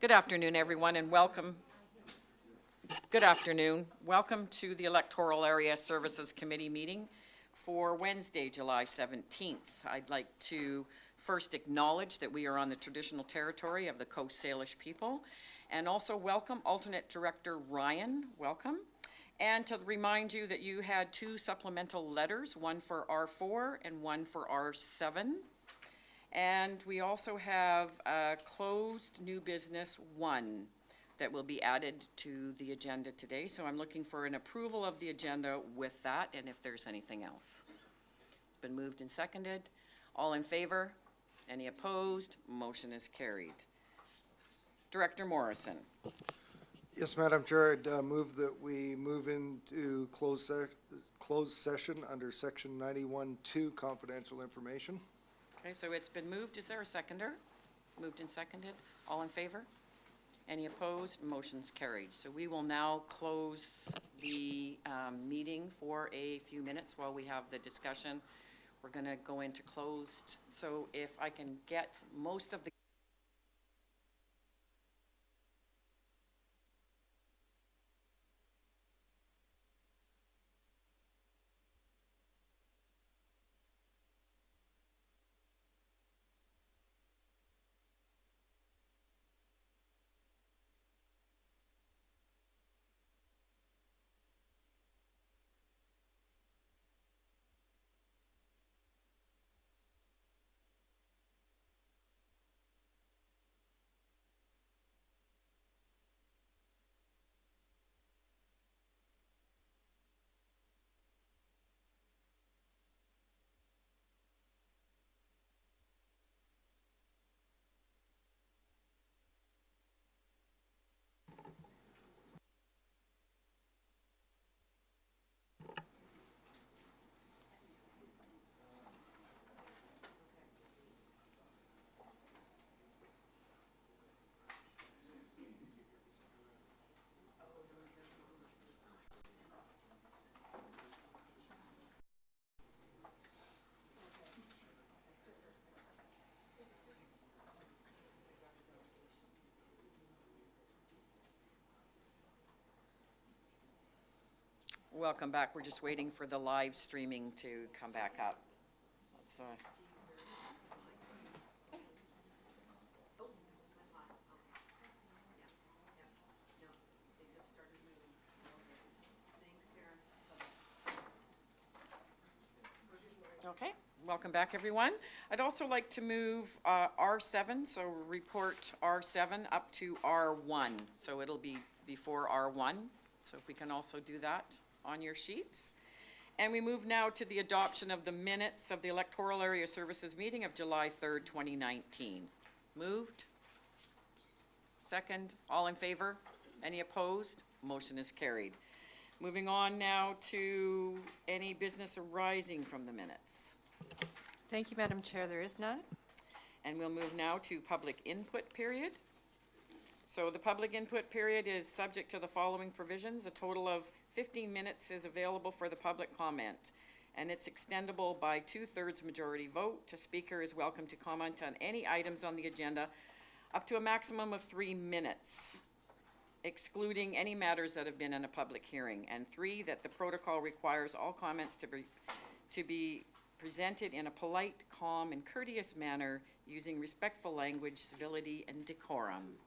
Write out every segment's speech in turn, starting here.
Good afternoon, everyone, and welcome. Good afternoon. Welcome to the Electoral Area Services Committee meeting for Wednesday, July 17th. I'd like to first acknowledge that we are on the traditional territory of the Coast Salish people, and also welcome alternate director Ryan. Welcome. And to remind you that you had two supplemental letters, one for R4 and one for R7. And we also have closed new business 1 that will be added to the agenda today. So I'm looking for an approval of the agenda with that, and if there's anything else. It's been moved and seconded. All in favor? Any opposed? Motion is carried. Director Morrison. Yes, Madam Chair, I'd move that we move into closed session under Section 91(2) confidential information. Okay, so it's been moved. Is there a seconder? Moved and seconded. All in favor? Any opposed? Motion's carried. So we will now close the meeting for a few minutes while we have the discussion. We're going to go into closed. So if I can get most of the Welcome back. We're just waiting for the live streaming to come back up. Let's, Okay, welcome back, everyone. I'd also like to move R7, so report R7 up to R1. So it'll be before R1. So if we can also do that on your sheets. And we move now to the adoption of the minutes of the Electoral Area Services meeting of July 3rd, 2019. Moved? Second? All in favor? Any opposed? Motion is carried. Moving on now to any business arising from the minutes. Thank you, Madam Chair. There is none. And we'll move now to public input period. So the public input period is subject to the following provisions. A total of 15 minutes is available for the public comment, and it's extendable by 2/3 majority vote. A speaker is welcome to comment on any items on the agenda up to a maximum of 3 minutes, excluding any matters that have been in a public hearing. And 3, that the protocol requires all comments to be presented in a polite, calm, and courteous manner using respectful language, civility, and decorum.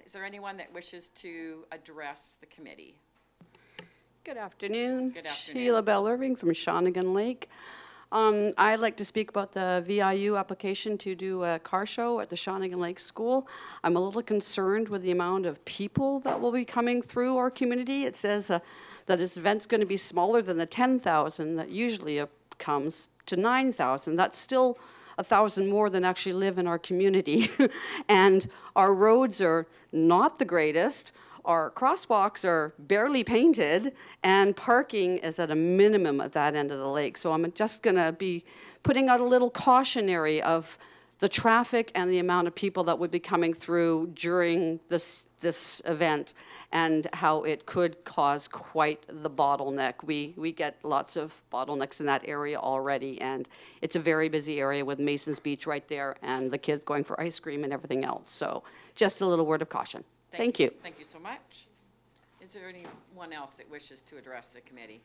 Is there anyone that wishes to address the committee? Good afternoon. Good afternoon. Sheila Bell Irving from Shawnigan Lake. I'd like to speak about the VIU application to do a car show at the Shawnigan Lake School. I'm a little concerned with the amount of people that will be coming through our community. It says that this event's going to be smaller than the 10,000 that usually comes to 9,000. That's still 1,000 more than actually live in our community. And our roads are not the greatest. Our crosswalks are barely painted, and parking is at a minimum at that end of the lake. So I'm just going to be putting out a little cautionary of the traffic and the amount of people that would be coming through during this event, and how it could cause quite the bottleneck. We get lots of bottlenecks in that area already, and it's a very busy area with Mason's Beach right there and the kids going for ice cream and everything else. So just a little word of caution. Thank you. Thank you so much. Is there anyone else that wishes to address the committee?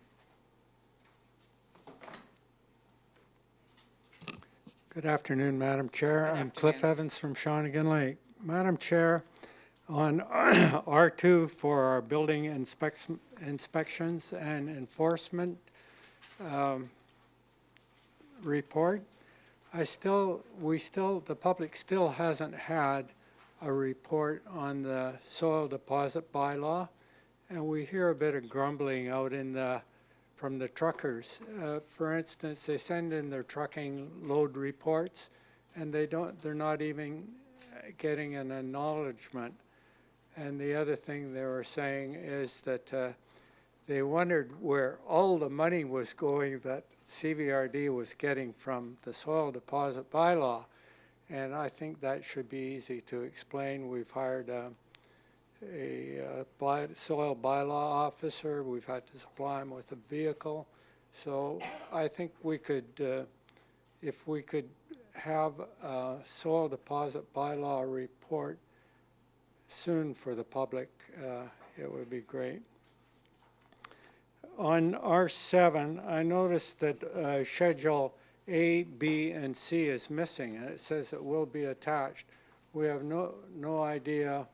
Good afternoon, Madam Chair. Good I'm Cliff afternoon. Evans from Shawnigan Lake. Madam Chair, on R2 for our building inspections and enforcement report, the public still hasn't had a report on the soil deposit bylaw, and we hear a bit of grumbling out from the truckers. For instance, they send in their trucking load reports, and they're not even getting an acknowledgement. And the other thing they were saying is that they wondered where all the money was going that CVRD was getting from the soil deposit bylaw. And I think that should be easy to explain. We've hired a soil bylaw officer. We've had to supply him with a vehicle. So I think we could, if we could have a soil deposit bylaw report soon for the public, it would be great. On R7, I noticed that Schedule A, B, and C is missing, and it says it will be attached. We have no idea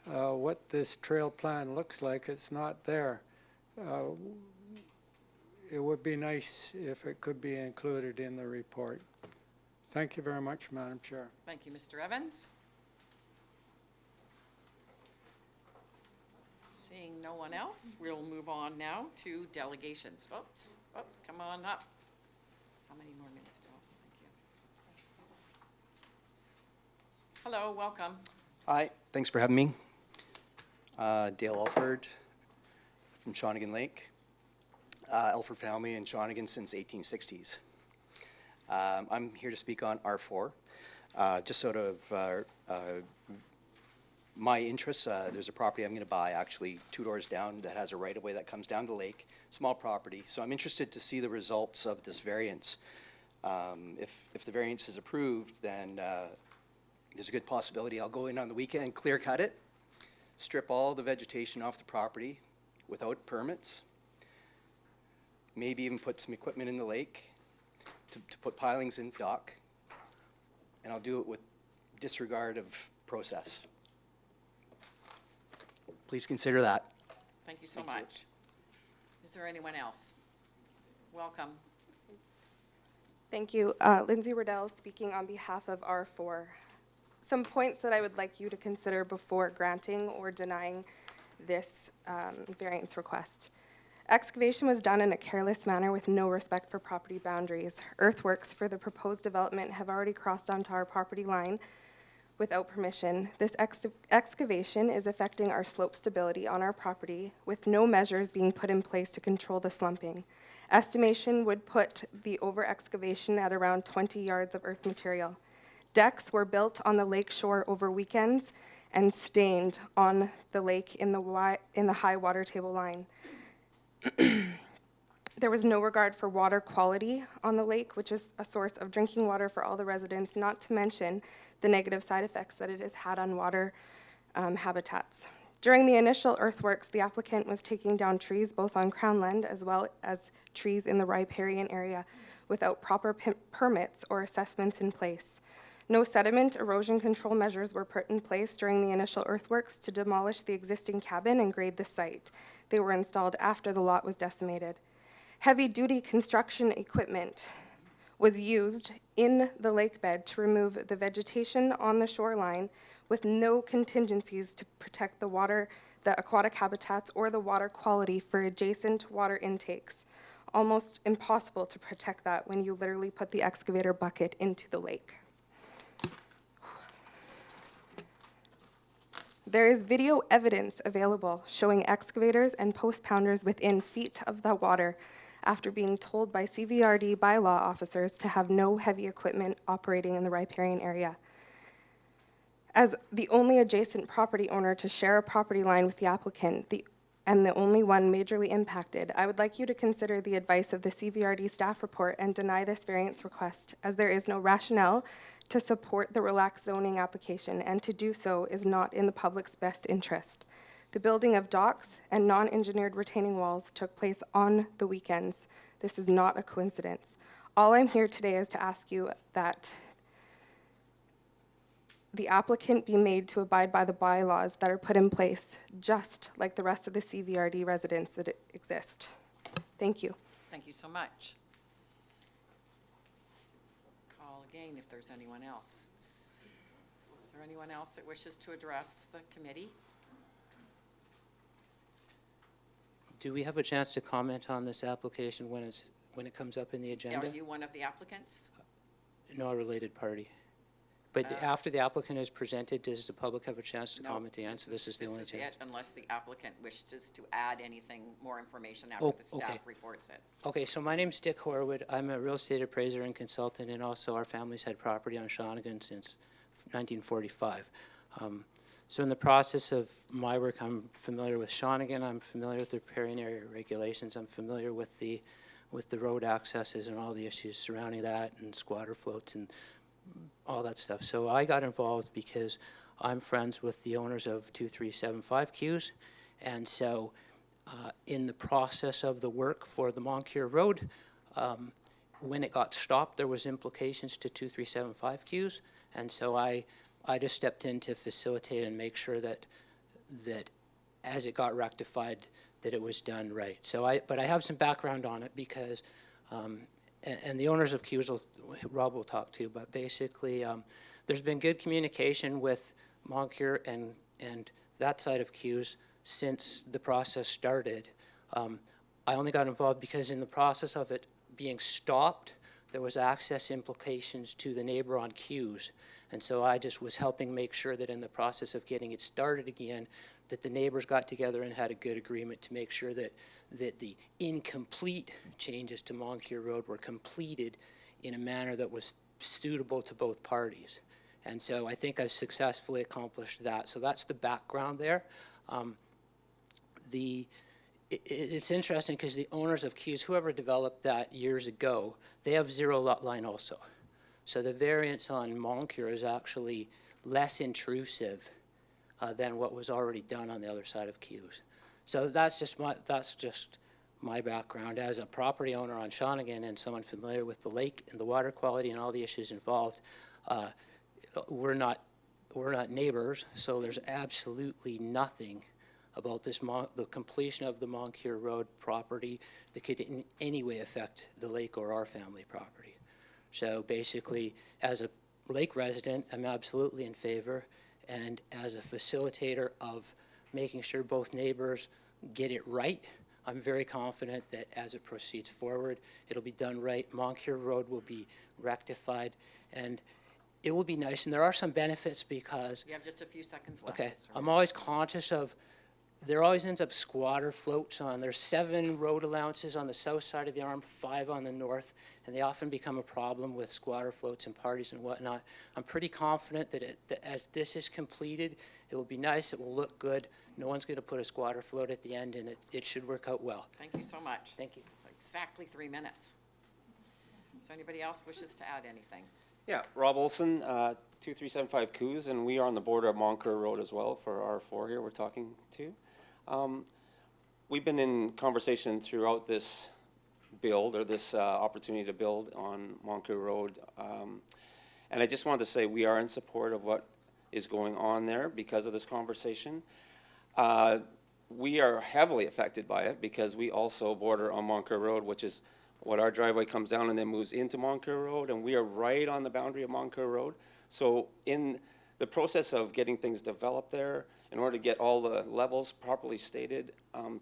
what this trail plan looks like. It's not there. It would be nice if it could be included in the report. Thank you very much, Madam Chair. Thank you, Mr. Evans. Seeing no one else, we'll move on now to delegations. Oops, oh, come on up. How many more minutes do I have? Thank you. Hello, welcome. Hi, thanks for having me. Dale Alford from Shawnigan Lake. Alford family in Shawnigan since 1860s. I'm here to speak on R4. Just sort of my interest, there's a property I'm going to buy actually 2 doors down that has a right-of-way that comes down the lake, small property. So I'm interested to see the results of this variance. If the variance is approved, then there's a good possibility I'll go in on the weekend, clear cut it, strip all the vegetation off the property without permits, maybe even put some equipment in the lake to put pilings in dock, and I'll do it with disregard of process. Please consider that. Thank you so much. Is there anyone else? Welcome. Thank you. Lindsay Riddell speaking on behalf of R4. Some points that I would like you to consider before granting or denying this variance request. Excavation was done in a careless manner with no respect for property boundaries. Earthworks for the proposed development have already crossed onto our property line without permission. This excavation is affecting our slope stability on our property with no measures being put in place to control the slumping. Estimation would put the over-excavation at around 20 yards of earth material. Decks were built on the lake shore over weekends and stained on the lake in the high water table line. There was no regard for water quality on the lake, which is a source of drinking water for all the residents, not to mention the negative side effects that it has had on water habitats. During the initial earthworks, the applicant was taking down trees both on Crown Land as well as trees in the riparian area without proper permits or assessments in place. No sediment erosion control measures were put in place during the initial earthworks to demolish the existing cabin and grade the site. They were installed after the lot was decimated. Heavy-duty construction equipment was used in the lake bed to remove the vegetation on the shoreline with no contingencies to protect the water, the aquatic habitats, or the water quality for adjacent water intakes. Almost impossible to protect that when you literally put the excavator bucket into the lake. There is video evidence available showing excavators and post pounders within feet of the water after being told by CVRD bylaw officers to have no heavy equipment operating in the riparian area. As the only adjacent property owner to share a property line with the applicant, and the only one majorly impacted, I would like you to consider the advice of the CVRD staff report and deny this variance request, as there is no rationale to support the relaxed zoning application, and to do so is not in the public's best interest. The building of docks and non-engineered retaining walls took place on the weekends. This is not a coincidence. All I'm here today is to ask you that the applicant be made to abide by the bylaws that are put in place, just like the rest of the CVRD residents that exist. Thank you. Thank you so much. Call again if there's anyone else. Is there anyone else that wishes to address the committee? Do we have a chance to comment on this application when it comes up in the Are agenda? you one of the applicants? No, a related party. But after the applicant is presented, does the public have a chance to No, comment to answer? This is the only This is chance. it, unless the applicant wishes to add anything, more information Oh, after the staff okay. reports it. Okay, so my name's Dick Horwood. I'm a real estate appraiser and consultant, and also our family's had property on Shawnigan since 1945. So in the process of my work, I'm familiar with Shawnigan, I'm familiar with the riparian area regulations, I'm familiar with the road accesses and all the issues surrounding that, and squatter floats and all that stuff. So I got involved because I'm friends with the owners of 2375 Q's, and so in the process of the work for the Moncure Road, when it got stopped, there was implications to 2375 Q's, and so I just stepped in to facilitate and make sure that as it got rectified, that it was done right. But I have some background on it because, and the owners of Q's, Rob will talk to, but basically, there's been good communication with Moncure and that side of Q's since the process started. I only got involved because in the process of it being stopped, there was access implications to the neighbor on Q's. And so I just was helping make sure that in the process of getting it started again, that the neighbors got together and had a good agreement to make sure that the incomplete changes to Moncure Road were completed in a manner that was suitable to both parties. And so I think I've successfully accomplished that. So that's the background there. It's interesting because the owners of Q's, whoever developed that years ago, they have zero lot line also. So the variance on Moncure is actually less intrusive than what was already done on the other side of Q's. So that's just my background as a property owner on Shawnigan and someone familiar with the lake and the water quality and all the issues involved. We're not neighbors, so there's absolutely nothing about the completion of the Moncure Road property that could in any way affect the lake or our family property. So basically, as a lake resident, I'm absolutely in favor, and as a facilitator of making sure both neighbors get it right, I'm very confident that as it proceeds forward, it'll be done right. Moncure Road will be rectified, and it will be nice. And there are some benefits because, You have just a few seconds left. okay, Mr. I'm always conscious of, there always ends up squatter floats on. There's 7 road allowances on the south side of the arm, 5 on the north, and they often become a problem with squatter floats and parties and whatnot. I'm pretty confident that as this is completed, it will be nice, it will look good. No one's going to put a squatter float at the end, and it should work out well. Thank you so much. Thank you. So exactly 3 minutes. So anybody else wishes to add anything? Yeah, Rob Olson, 2375 Coos, and we are on the border of Moncur Road as well for R4 here we're talking to. We've been in conversation throughout this build, or this opportunity to build on Moncur Road. And I just wanted to say we are in support of what is going on there because of this conversation. We are heavily affected by it because we also border on Moncur Road, which is what our driveway comes down and then moves into Moncur Road, and we are right on the boundary of Moncur Road. So in the process of getting things developed there, in order to get all the levels properly stated,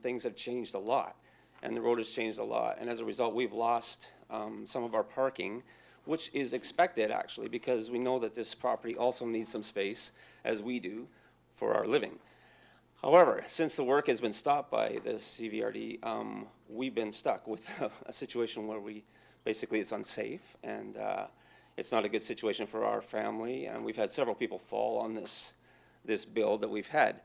things have changed a lot, and the road has changed a lot. And as a result, we've lost some of our parking, which is expected actually, because we know that this property also needs some space, as we do, for our living. However, since the work has been stopped by the CVRD, we've been stuck with a situation where basically it's unsafe, and it's not a good situation for our family, and we've had several people fall on this build that we've had.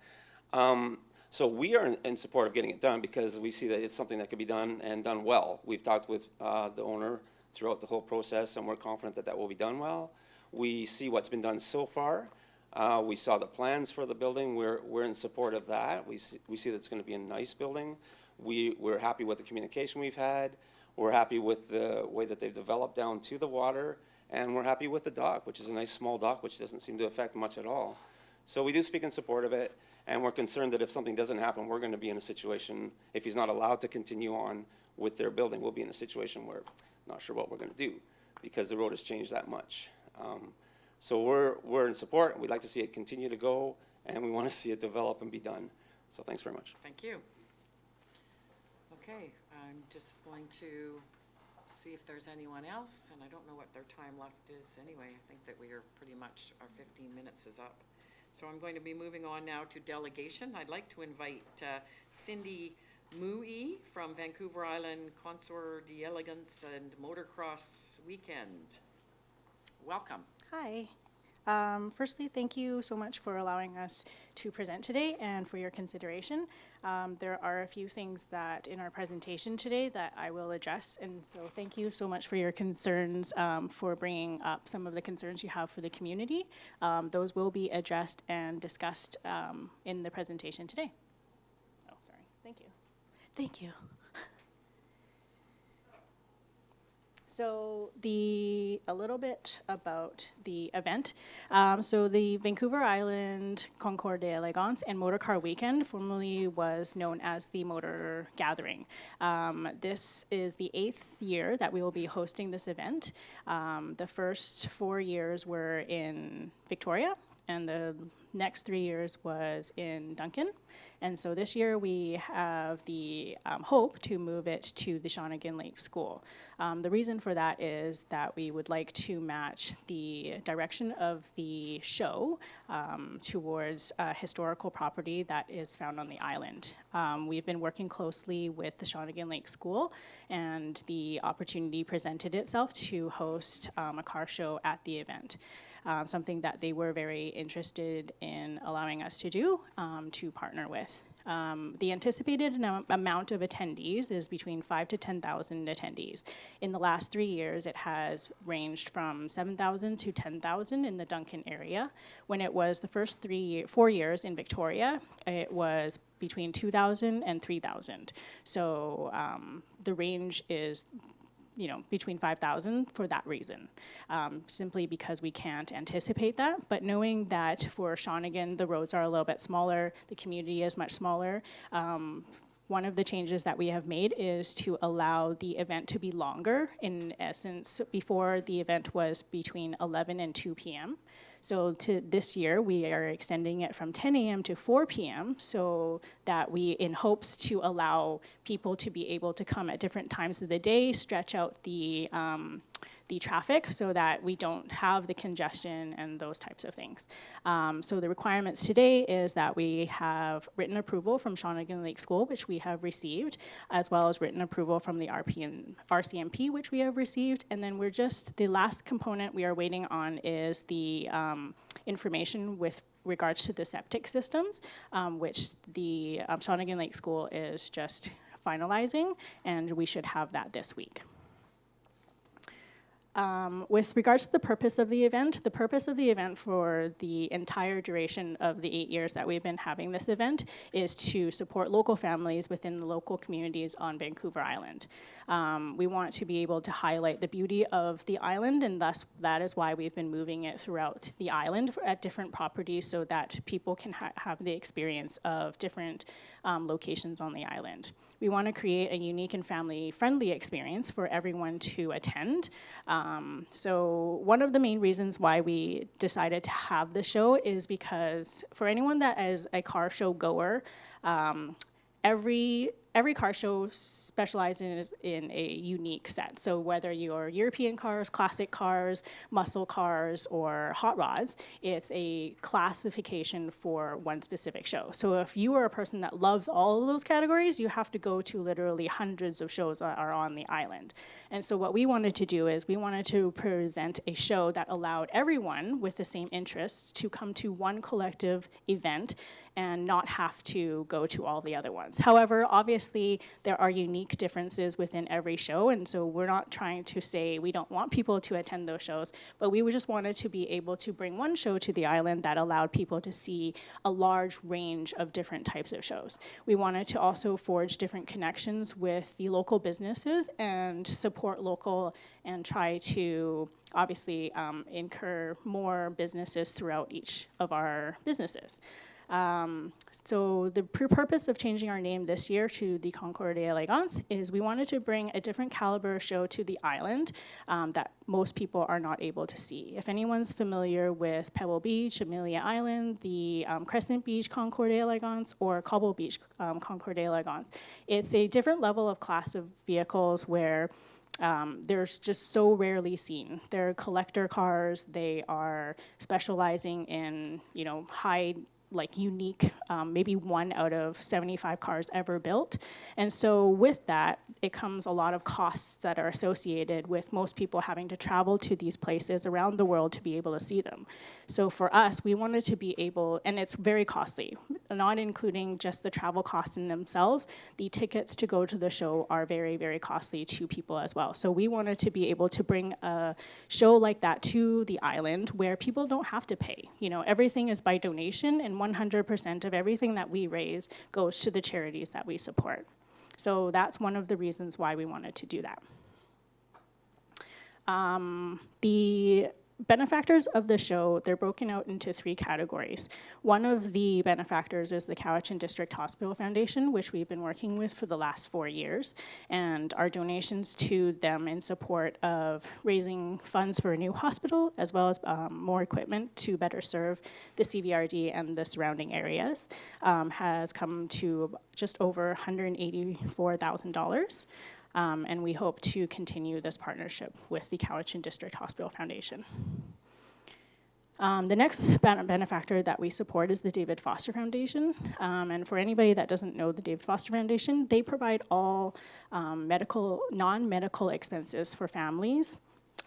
So we are in support of getting it done because we see that it's something that could be done and done well. We've talked with the owner throughout the whole process, and we're confident that that will be done well. We see what's been done so far. We saw the plans for the building. We're in support of that. We see that it's going to be a nice building. We're happy with the communication we've had. We're happy with the way that they've developed down to the water, and we're happy with the dock, which is a nice small dock, which doesn't seem to affect much at all. So we do speak in support of it, and we're concerned that if something doesn't happen, we're going to be in a situation, if he's not allowed to continue on with their building, we'll be in a situation where not sure what we're going to do because the road has changed that much. So we're in support. We'd like to see it continue to go, and we want to see it develop and be done. So thanks very much. Thank you. Okay, I'm just going to see if there's anyone else, and I don't know what their time left is anyway. I think that we are pretty much, our 15 minutes is up. So I'm going to be moving on now to delegation. I'd like to invite Cindy Mui from Vancouver Island Consort d'Elegance and Motocross Weekend. Welcome. Hi. Firstly, thank you so much for allowing us to present today and for your consideration. There are a few things that in our presentation today that I will address, and so thank you so much for your concerns, for bringing up some of the concerns you have for the community. Those will be addressed and discussed in the presentation today. Oh, sorry. Thank you. Thank you. So a little bit about the event. So the Vancouver Island Concours d'Elegance and Motor Car Weekend formerly was known as the Motor Gathering. This is the 8th year that we will be hosting this event. The first 4 years were in Victoria, and the next 3 years was in Duncan. And so this year we have the hope to move it to the Shawnigan Lake School. The reason for that is that we would like to match the direction of the show towards a historical property that is found on the island. We've been working closely with the Shawnigan Lake School, and the opportunity presented itself to host a car show at the event. Something that they were very interested in allowing us to do, to partner with. The anticipated amount of attendees is between 5,000 to 10,000 attendees. In the last 3 years, it has ranged from 7,000 to 10,000 in the Duncan area. When it was the first 4 years in Victoria, it was between 2,000 and 3,000. So the range is between 5,000 for that reason, simply because we can't anticipate that. But knowing that for Shawnigan, the roads are a little bit smaller, the community is much smaller, one of the changes that we have made is to allow the event to be longer. In essence, before the event was between 11 and 2 p.m. So to this year, we are extending it from 10 a.m. to 4 p.m. so that we, in hopes to allow people to be able to come at different times of the day, stretch out the traffic so that we don't have the congestion and those types of things. So the requirements today is that we have written approval from Shawnigan Lake School, which we have received, as well as written approval from the RCMP, which we have received. And then the last component we are waiting on is the information with regards to the septic systems, which the Shawnigan Lake School is just finalizing, and we should have that this week. With regards to the purpose of the event for the entire duration of the 8 years that we've been having this event is to support local families within the local communities on Vancouver Island. We want to be able to highlight the beauty of the island, and thus that is why we've been moving it throughout the island at different properties so that people can have the experience of different locations on the island. We want to create a unique and family-friendly experience for everyone to attend. So one of the main reasons why we decided to have the show is because for anyone that is a car show goer, every every car show specializes in a unique set. So whether you're European cars, classic cars, muscle cars, or hot rods, it's a classification for one specific show. So if you are a person that loves all of those categories, you have to go to literally hundreds of shows that are on the island. And so what we wanted to do is we wanted to present a show that allowed everyone with the same interests to come to one collective event and not have to go to all the other ones. However, obviously, there are unique differences within every show, and so we're not trying to say we don't want people to attend those shows, but we just wanted to be able to bring one show to the island that allowed people to see a large range of different types of shows. We wanted to also forge different connections with the local businesses and support local and try to obviously incur more businesses throughout each of our businesses. So the purpose of changing our name this year to the Concordia Elegance is we wanted to bring a different caliber show to the island that most people are not able to see. If anyone's familiar with Pebble Beach, Amelia Island, the Crescent Beach Concordia Elegance, or Cobble Beach Concordia Elegance, it's a different level of class of vehicles where they're just so rarely seen. They're collector cars. They are specializing in, high, unique, maybe 1 out of 75 cars ever built. And so with that, it comes a lot of costs that are associated with most people having to travel to these places around the world to be able to see them. So for us, we wanted to be able, and it's very costly, not including just the travel costs in themselves, the tickets to go to the show are very, very costly to people as well. So we wanted to be able to bring a show like that to the island where people don't have to pay. Everything is by donation, and 100% of everything that we raise goes to the charities that we support. So that's one of the reasons why we wanted to do that. The benefactors of the show, they're broken out into 3 categories. One of the benefactors is the Cowichan District Hospital Foundation, which we've been working with for the last 4 years, and our donations to them in support of raising funds for a new hospital, as well as more equipment to better serve the CVRD and the surrounding areas, has come to just over $184,000. And we hope to continue this partnership with the Cowichan District Hospital Foundation. The next benefactor that we support is the David Foster Foundation. And for anybody that doesn't know the David Foster Foundation, they provide all non-medical expenses for families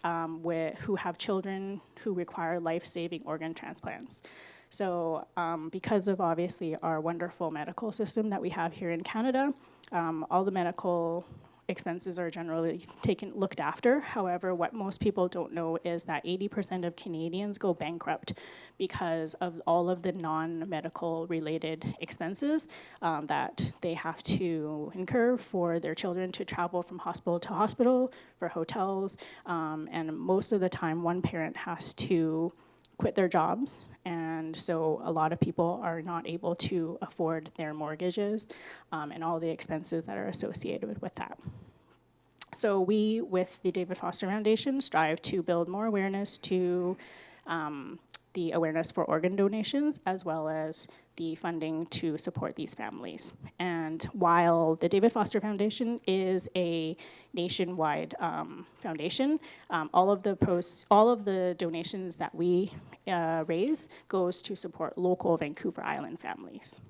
who have children who require life-saving organ transplants. So because of obviously our wonderful medical system that we have here in Canada, all the medical expenses are generally looked after. However, what most people don't know is that 80% of Canadians go bankrupt because of all of the non-medical related expenses that they have to incur for their children to travel from hospital to hospital, for hotels, and most of the time one parent has to quit their jobs, and so a lot of people are not able to afford their mortgages and all the expenses that are associated with that. So we, with the David Foster Foundation, strive to build more awareness to the awareness for organ donations, as well as the funding to support these families. And while the David Foster Foundation is a nationwide foundation, all of the donations that we raise goes to support local Vancouver Island families.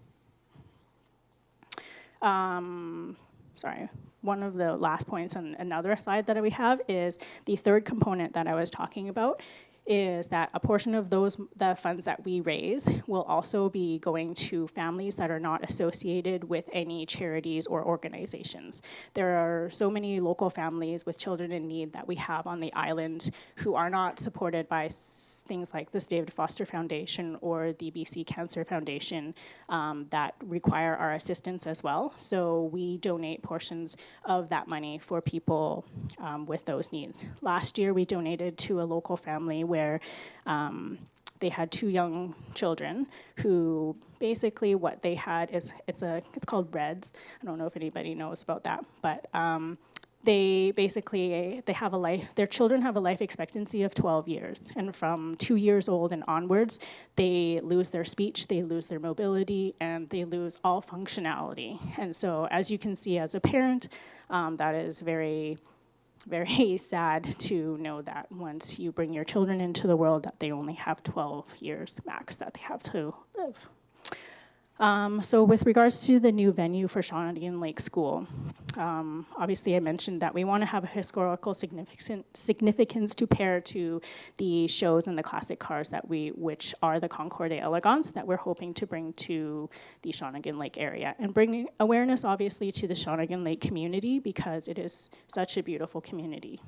Sorry. One of the last points on another slide that we have is the third component that I was talking about is that a portion of the funds that we raise will also be going to families that are not associated with any charities or organizations. There are so many local families with children in need that we have on the island who are not supported by things like this David Foster Foundation or the BC Cancer Foundation that require our assistance as well. So we donate portions of that money for people with those needs. Last year we donated to a local family where they had 2 young children who basically what they had is it's called REDS. I don't know if anybody knows about that, but they basically, their children have a life expectancy of 12 years. And from 2 years old and onwards, they lose their speech, they lose their mobility, and they lose all functionality. And so as you can see as a parent, that is very, very sad to know that once you bring your children into the world, that they only have 12 years max that they have to live. So with regards to the new venue for Shawnigan Lake School, obviously I mentioned that we want to have a historical significance to pair to the shows and the classic cars which are the Concorde Elegance that we're hoping to bring to the Shawnigan Lake area and bring awareness obviously to the Shawnigan Lake community because it is such a beautiful community.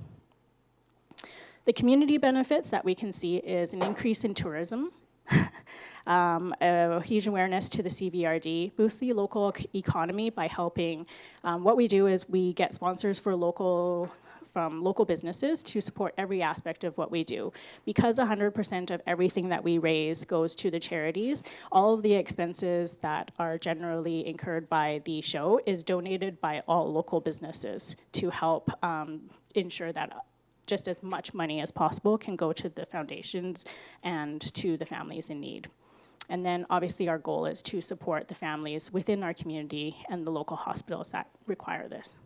The community benefits that we can see is an increase in tourism, a huge awareness to the CVRD, boost the local economy by helping. What we do is we get sponsors from local businesses to support every aspect of what we do. Because 100% of everything that we raise goes to the charities, all of the expenses that are generally incurred by the show is donated by all local businesses to help ensure that just as much money as possible can go to the foundations and to the families in need. And then obviously our goal is to support the families within our community and the local hospitals that require this.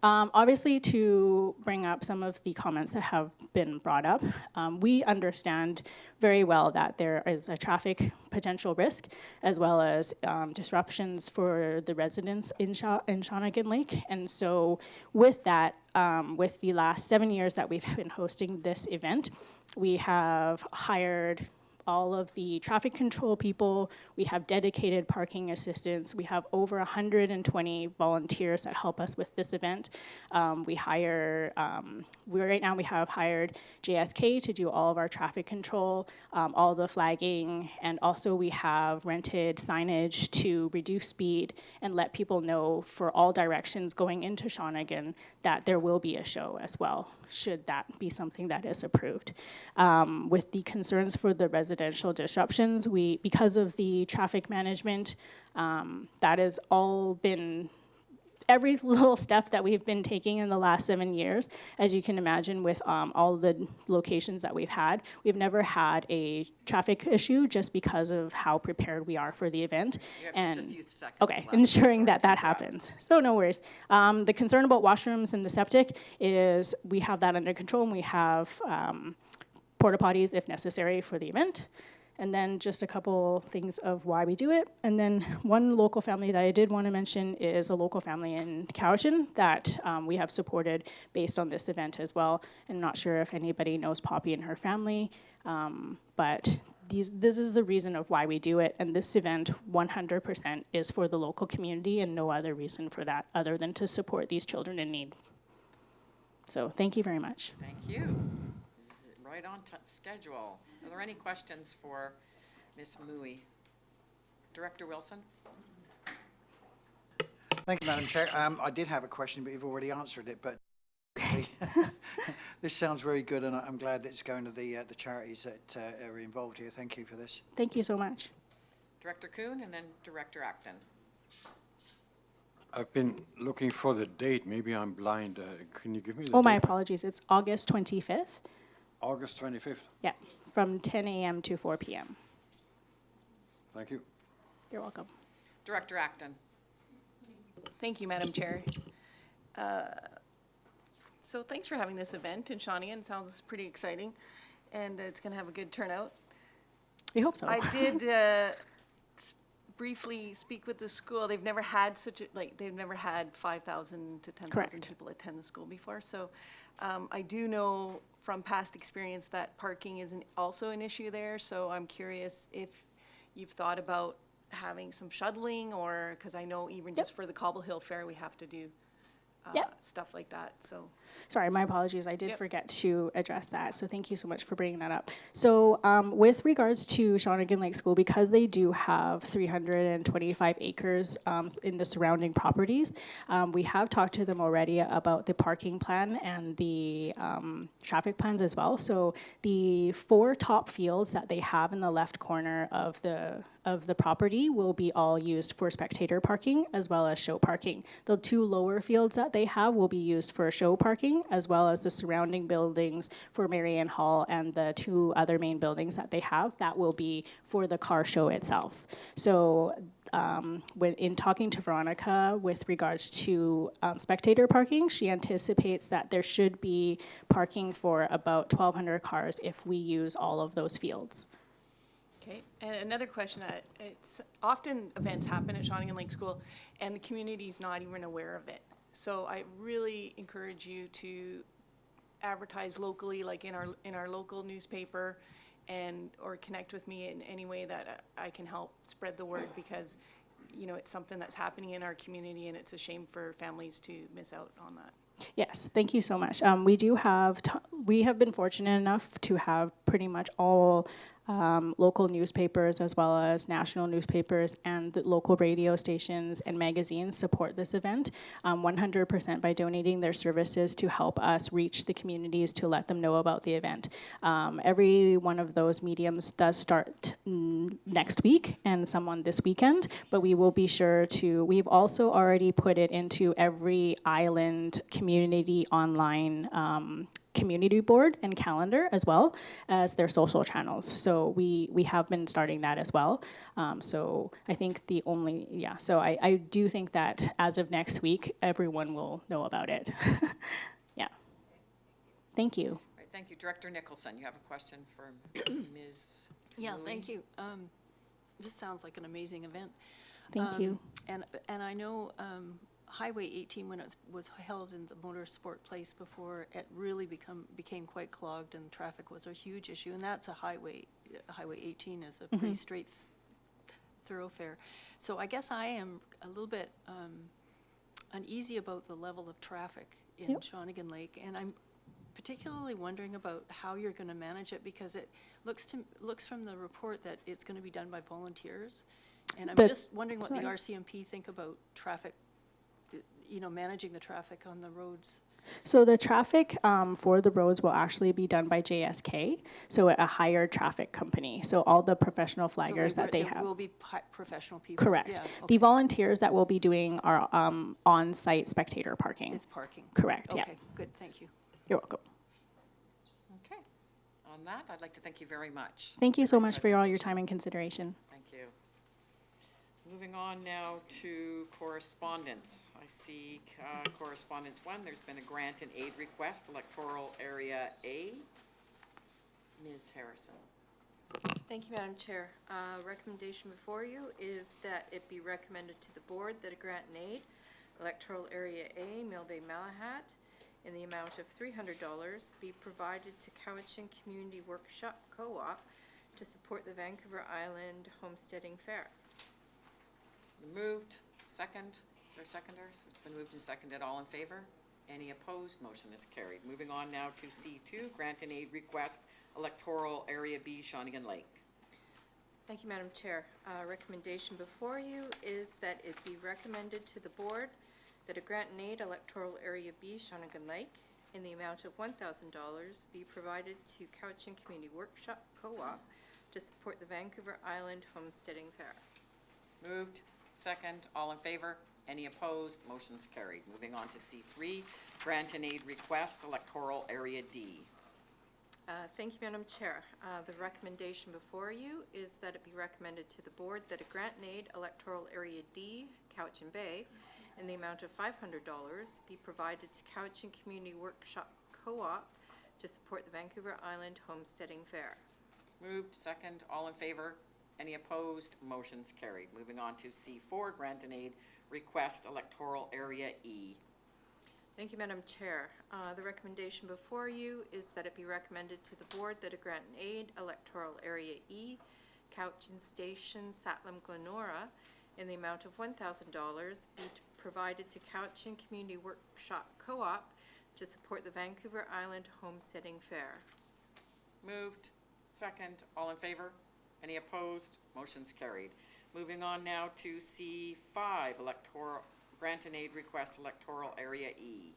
Obviously, to bring up some of the comments that have been brought up, we understand very well that there is a traffic potential risk as well as disruptions for the residents in Shawnigan Lake. And so with that, with the last 7 years that we've been hosting this event, we have hired all of the traffic control people, we have dedicated parking assistants, we have over 120 volunteers that help us with this event. Right now we have hired JSK to do all of our traffic control, all the flagging, and also we have rented signage to reduce speed and let people know for all directions going into Shawnigan that there will be a show as well, should that be something that is approved. With the concerns for the residential disruptions, because of the traffic management, that has all been every little step that we've been taking in the last 7 years. As you can imagine with all the locations that we've never had a traffic issue just because of how prepared we are for the event. You have just a few seconds Okay, left. ensuring Sorry that to that interrupt. happens. So no worries. The concern about washrooms and the septic is we have that under control and we have porta potties if necessary for the event. And then just a couple things of why we do it. And then one local family that I did want to mention is a local family in Cowichan that we have supported based on this event as well. I'm not sure if anybody knows Poppy and her family, but this is the reason of why we do it. And this event 100% is for the local community and no other reason for that other than to support these children in need. So thank you very much. Thank you. This is right on schedule. Are there any questions for Ms. Mui? Director Wilson? Thank you, Madam Chair. I did have a question, but you've already answered it. But this sounds very good, and I'm glad it's going to the charities that are involved here. Thank you for this. Thank you so much. Director Kuhn and then Director Acton. I've been looking for the date. Maybe I'm blind. Can you give me the Oh, my date? apologies. It's August 25th. August 25th. Yeah, from 10 a.m. to 4 p.m. Thank you. You're welcome. Director Acton. Thank you, Madam Chair. So thanks for having this event in Shawnigan. Sounds pretty exciting, and it's going to have a good turnout. We hope so. I did briefly speak with the school. They've never had they've never had 5,000 to 10,000 Correct. people attend the school before. So I do know from past experience that parking is also an issue there. So I'm curious if you've thought about having some shuttling, or, because I know even just for the Cobble Hill Fair, we have to do stuff like that, so. Sorry, my apologies. I did Yep. forget to address that. So thank you so much for bringing that up. So with regards to Shawnigan Lake School, because they do have 325 acres in the surrounding properties, we have talked to them already about the parking plan and the traffic plans as well. So the 4 top fields that they have in the left corner of the property will be all used for spectator parking as well as show parking. The 2 lower fields that that they have will be used for show parking, as well as the surrounding buildings for Marianne Hall and the 2 other main buildings that they have, that will be for the car show itself. So when in talking to Veronica with regards to spectator parking, she anticipates that there should be parking for about 1,200 cars if we use all of those fields. Okay, and another question, it's often events happen at Shawnigan Lake School and the community's not even aware of it. So I really encourage you to advertise locally, like in our local newspaper, and or connect with me in any way that I can help spread the word, because you know, it's something that's happening in our community and it's a shame for families to miss out on that. Yes, thank you so much. We have been fortunate enough to have pretty much all local newspapers as well as national newspapers and the local radio stations and magazines support this event 100% by donating their services to help us reach the communities to let them know about the event. Every one of those mediums does start next week and some on this weekend, but we will be sure to, we've also already put it into every island community online community board and calendar, as well as their social channels. So we have been starting that as well. So I think so I do think that as of next week, everyone will know about it. Yeah. Thank you. All right, thank you. Director Nicholson, you have a question for Ms. Yeah, Louie? thank you. This sounds like an amazing event. Thank you. And I know Highway 18, when it was held in the Motorsport Place before, it really became quite clogged and traffic was a huge issue. And that's a highway. Highway 18 is a pretty straight thoroughfare. So I guess I am a little bit uneasy about the level of traffic in Shawnigan Lake, and I'm particularly wondering about how you're going to manage it, because it looks from the report that it's going to be done by volunteers. And I'm just wondering what the RCMP think about traffic, managing the traffic on the roads. So the traffic for the roads will actually be done by JSK, so a higher traffic company. So all the professional flaggers that they have. Will be professional people. Correct. Yeah, The okay. volunteers that will be doing are on-site spectator parking. It's parking. Correct, yeah. Okay, good, thank you. You're welcome. Okay. On that, I'd like to thank you very much. Thank you so Great much for all your presentation. time and consideration. Thank you. Moving on now to correspondence. I see correspondence 1. There's been a grant and aid request, Electoral Area A. Ms. Harrison. Thank you, Madam Chair. Recommendation before you is that it be recommended to the board that a grant and aid, Electoral Area A, Mill Bay Malahat, in the amount of $300 be provided to Cowichan Community Workshop Co-op to support the Vancouver Island Homesteading Fair. It's been moved. Second. Is there seconders? It's been moved and seconded. All in favor? Any opposed? Motion is carried. Moving on now to C2, grant and aid request, Electoral Area B, Shawnigan Lake. Thank you, Madam Chair. Recommendation before you is that it be recommended to the board that a grant and aid Electoral Area B, Shawnigan Lake, in the amount of $1,000 be provided to Cowichan Community Workshop Co-op to support the Vancouver Island Homesteading Fair. Moved. Second. All in favor? Any opposed? Motion's carried. Moving on to C3, grant and aid request, Electoral Area D. Thank you, Madam Chair. The recommendation before you is that it be recommended to the board that a grant and aid Electoral Area D, Cowichan Bay, in the amount of $500 be provided to Cowichan Community Workshop Co-op to support the Vancouver Island Homesteading Fair. Moved. Second. All in favor? Any opposed? Motion's carried. Moving on to C4, grant and aid request, Electoral Area E. Thank you, Madam Chair. The recommendation before you is that it be recommended to the board that a grant and aid Electoral Area E, Cowichan Station, Satlam, Glenora, in the amount of $1,000 be provided to Cowichan Community Workshop Co-op to support the Vancouver Island Homesteading Fair. Moved. Second. All in favor? Any opposed? Motion's carried. Moving on now to C5, Electoral grant and aid request, Electoral Area E.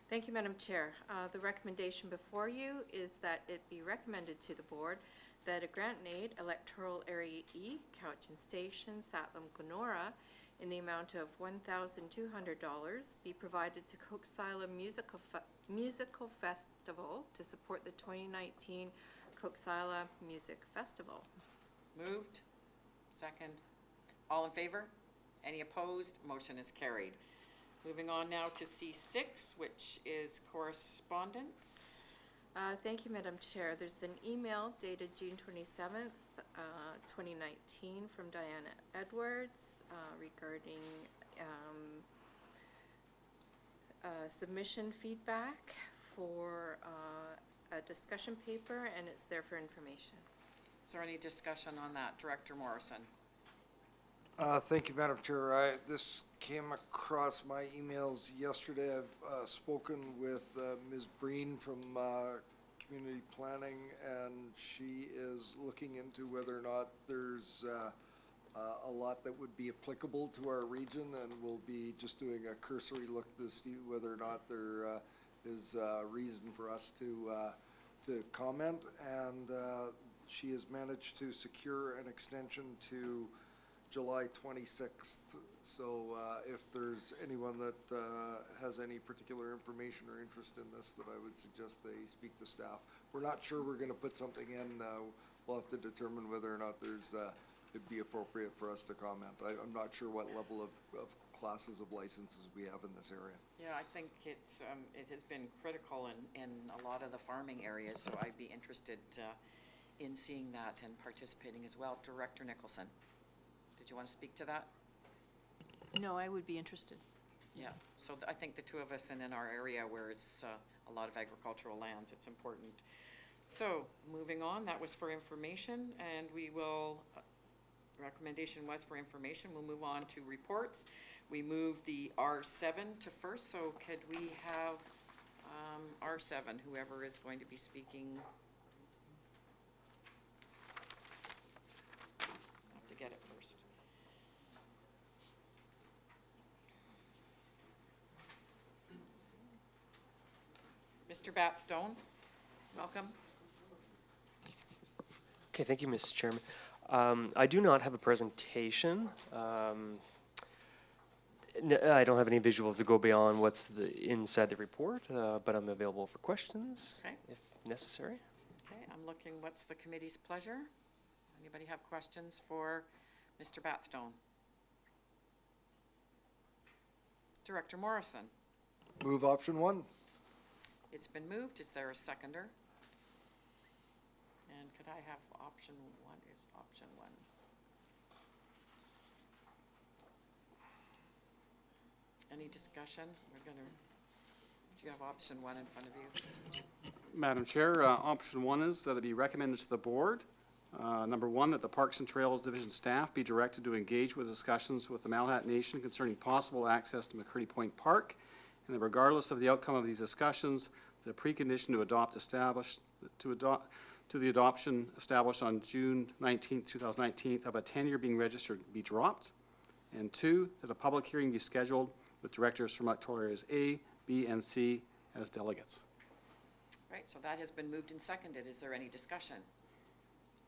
Thank you, Madam Chair. The recommendation before you is that it be recommended to the board that a grant and aid Electoral Area E, Cowichan Station, Satlam, Glenora, in the amount of $1,200 be provided to Coxsila Musical Festival to support the 2019 Coxsila Music Festival. Moved. Second. All in favor? Any opposed? Motion is carried. Moving on now to C6, which is correspondence. Thank you, Madam Chair. There's an email dated June 27th, 2019 from Diana Edwards regarding submission feedback for a discussion paper, and it's there for information. Is there any discussion on that? Director Morrison. Thank you, Madam Chair. This came across my emails yesterday. I've spoken with Ms. Breen from Community Planning, and she is looking into whether or not there's a lot that would be applicable to our region, and we'll be just doing a cursory look to see whether or not there is reason for us to comment. And she has managed to secure an extension to July 26th. So if there's anyone that has any particular information or interest in this, that I would suggest they speak to staff. We're not sure we're going to put something in. We'll have to determine whether or not there's it'd be appropriate for us to comment. I'm not sure what level of classes of licenses we have in this area. Yeah, I think it's it has been critical in a lot of the farming areas, so I'd be interested in seeing that and participating as well. Director Nicholson, did you want to speak to that? No, I would be interested. Yeah, so I think the two of us and in our area where it's a lot of agricultural lands, it's important. So, moving on, that was for information, and we will, recommendation was for information. We'll move on to reports. We moved the R7 to first, so could we have R7, whoever is going to be speaking? I have to get it first. Mr. Batstone, welcome. Okay, thank you, Mrs. Chairman. I do not have a presentation. I don't have any visuals to go beyond what's inside the report, but I'm available for questions if necessary. Okay, I'm looking, what's the committee's pleasure? Anybody have questions for Mr. Batstone? Director Morrison. Move option 1. It's been moved. Is there a seconder? And could I have option 1 is option 1? Any discussion? We're gonna, do you have option 1 in front of you? Madam Chair, option 1 is that it be recommended to the board. Number 1, that the Parks and Trails Division staff be directed to engage with discussions with the Malahat Nation concerning possible access to McCurdy Point Park, and that regardless of the outcome of these discussions, the precondition to the adoption established on June 19, 2019 of a tenure being registered be dropped. And 2, that a public hearing be scheduled with directors from electoral areas A, B, and C as delegates. Right, so that has been moved and seconded. Is there any discussion?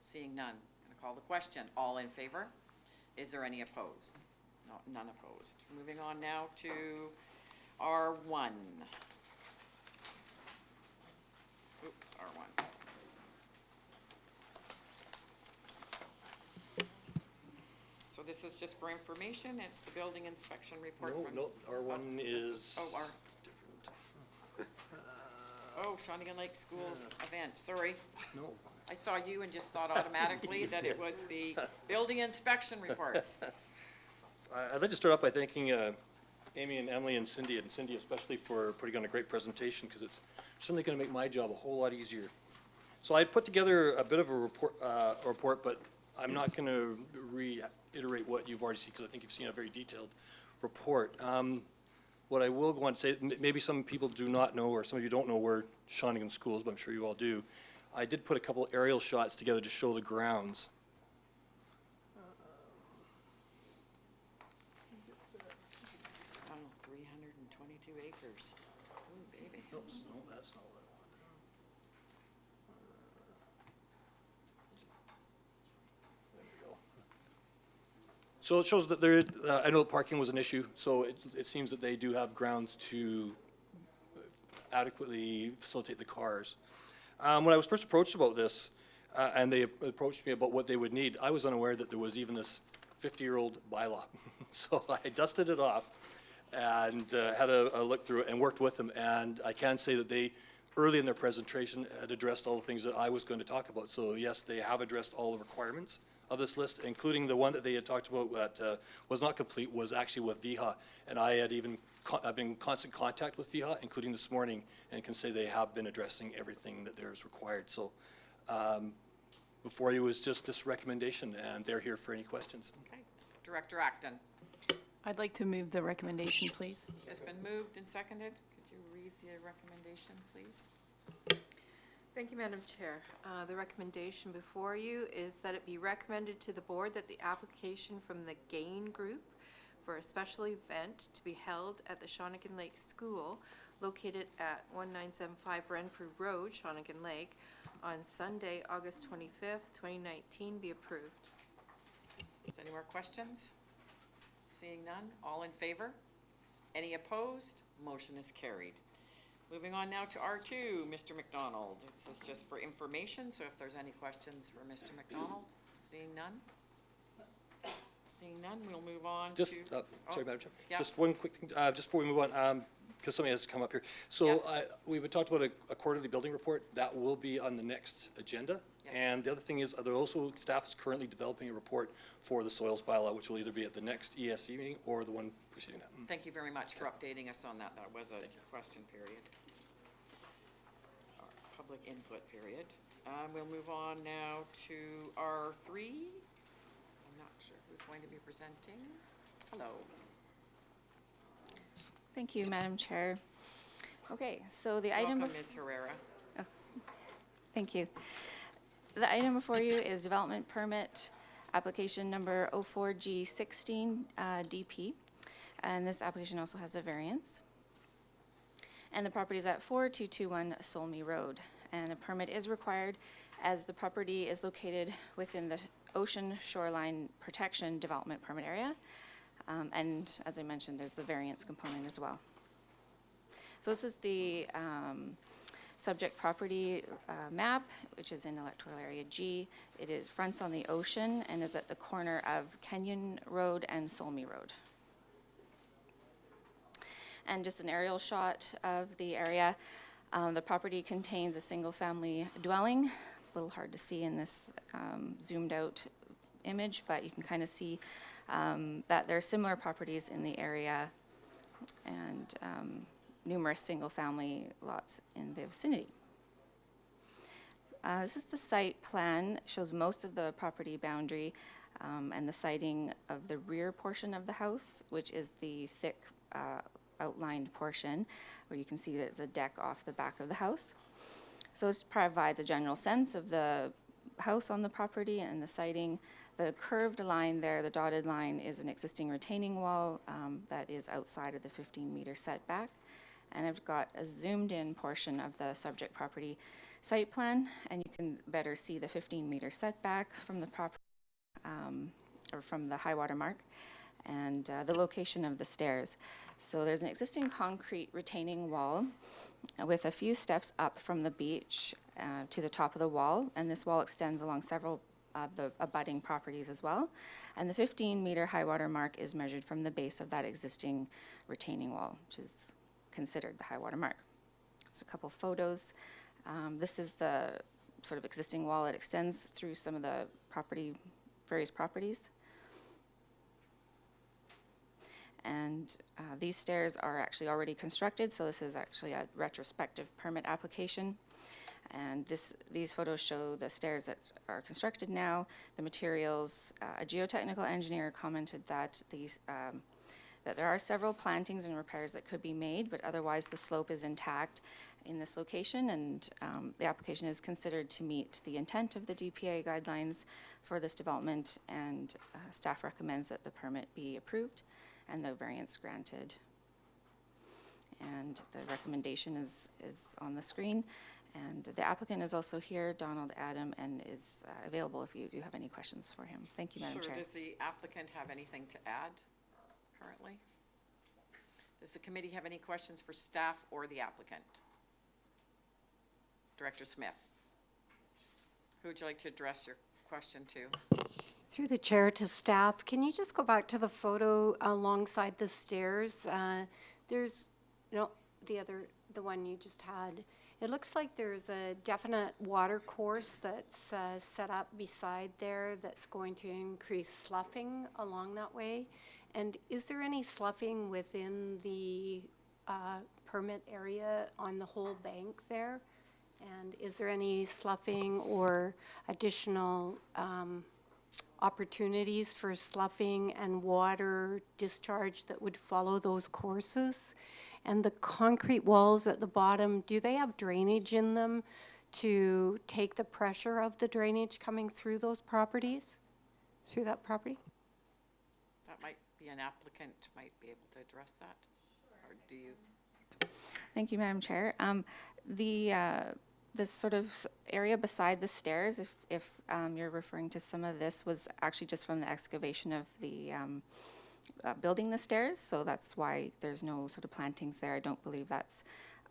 Seeing none, I'm gonna call the question. All in favor? Is there any opposed? No, none opposed. Moving on now to R1. Oops, R1. So this is just for information. It's the building inspection report. No, R1 is different. Oh, Shawnigan Lake School event, sorry. No. I saw you and just thought automatically that it was the building inspection report. I'd like to start off by thanking Amy and Emily and Cindy especially for putting on a great presentation, because it's certainly going to make my job a whole lot easier. So I put together a bit of a report, but I'm not going to reiterate what you've already seen, because I think you've seen a very detailed report. What I will go on to say, maybe some people do not know, or some of you don't know where Shawnigan School is, but I'm sure you all do. I did put a couple aerial shots together to show the grounds. Oh, 322 acres. Ooh, baby. Oops, no, that's not what I want. There we go. So it shows that there, I know parking was an issue, so it seems that they do have grounds to adequately facilitate the cars. When I was first approached about this, and they approached me about what they would need, I was unaware that there was even this 50-year-old bylaw. So I dusted it off and had a look through it and worked with them. And I can say that they, early in their presentation, had addressed all the things that I was going to talk about. So yes, they have addressed all the requirements of this list, including the one that they had talked about that was not complete, was actually with VHA. And I had even I've been in constant contact with VHA, including this morning, and can say they have been addressing everything that there is required. So before you was just this recommendation, and they're here for any questions. Okay. Director Acton. I'd like to move the recommendation, please. It's been moved and seconded. Could you read the recommendation, please? Thank you, Madam Chair. The recommendation before you is that it be recommended to the board that the application from the Gain Group for a special event to be held at the Shawnigan Lake School located at 1975 Renfrew Road, Shawnigan Lake, on Sunday, August 25th, 2019 be approved. Is there any more questions? Seeing none, all in favor? Any opposed? Motion is carried. Moving on now to R2, Mr. McDonald. This is just for information, so if there's any questions for Mr. McDonald, seeing none? Seeing none, we'll move on Just, to... sorry, Madam Chair. Yeah. Just one quick thing, just before we move on, because something has come up here. So Yes. we had talked about a quarterly building report. That will be on the next agenda. Yes. And the other thing is, there also, staff is currently developing a report for the soils bylaw, which will either be at the next ESC meeting or the one preceding that. Thank you very much for updating us on that. That was a question period. Our public input period. We'll move on now to R3. I'm not sure who's going to be presenting. Hello. Thank you, Madam Chair. Okay, so the item... Welcome, Ms. Herrera. Thank you. The item before you is development permit application number 04G16 DP. And this application also has a variance. And the property is at 4221 Solmy Road. And a permit is required as the property is located within the Ocean Shoreline Protection Development Permit Area. And as I mentioned, there's the variance component as well. So this is the subject property map, which is in Electoral Area G. It is fronts on the ocean and is at the corner of Kenyon Road and Solmy Road. And just an aerial shot of the area. The property contains a single-family dwelling. A little hard to see in this zoomed out image, but you can kind of see that there are similar properties in the area and numerous single-family lots in the vicinity. This is the site plan, shows most of the property boundary and the siting of the rear portion of the house, which is the thick outlined portion where you can see there's a deck off the back of the house. So this provides a general sense of the house on the property and the siting. The curved line there, the dotted line, is an existing retaining wall that is outside of the 15-meter setback. And I've got a zoomed-in portion of the subject property site plan, and you can better see the 15-meter setback from the property, or from the high water mark, and the location of the stairs. So there's an existing concrete retaining wall with a few steps up from the beach to the top of the wall, and this wall extends along several of the abutting properties as well. And the 15-meter high water mark is measured from the base of that existing retaining wall, which is considered the high water mark. There's a couple photos. This is the sort of existing wall. It extends through some of the various properties. And these stairs are actually already constructed, so this is actually a retrospective permit application. And these photos show the stairs that are constructed now, the materials. A geotechnical engineer commented that that there are several plantings and repairs that could be made, but otherwise the slope is intact in this location, and the application is considered to meet the intent of the DPA guidelines for this development, and staff recommends that the permit be approved and the variance granted. And the recommendation is on the screen, And the applicant is also here, Donald Adam, and is available if you do have any questions for him. Thank you, Madam Sure. Chair. Does the applicant have anything to add currently? Does the committee have any questions for staff or the applicant? Director Smith, who would you like to address your question to? Through the chair to staff, can you just go back to the photo alongside the stairs? There's, no, the one you just had. It looks like there's a definite water course that's set up beside there that's going to increase sloughing along that way. And is there any sloughing within the permit area on the whole bank there? And is there any sloughing or additional opportunities for sloughing and water discharge that would follow those courses? And the concrete walls at the bottom, do they have drainage in them to take the pressure of the drainage coming through those properties, through that property? That might be an applicant might be able to address that. Or do you? Thank you, Madam Chair. The sort of area beside the stairs, if you're referring to some of this, was actually just from the excavation of the building the stairs, so that's why there's no sort of plantings there. I don't believe that's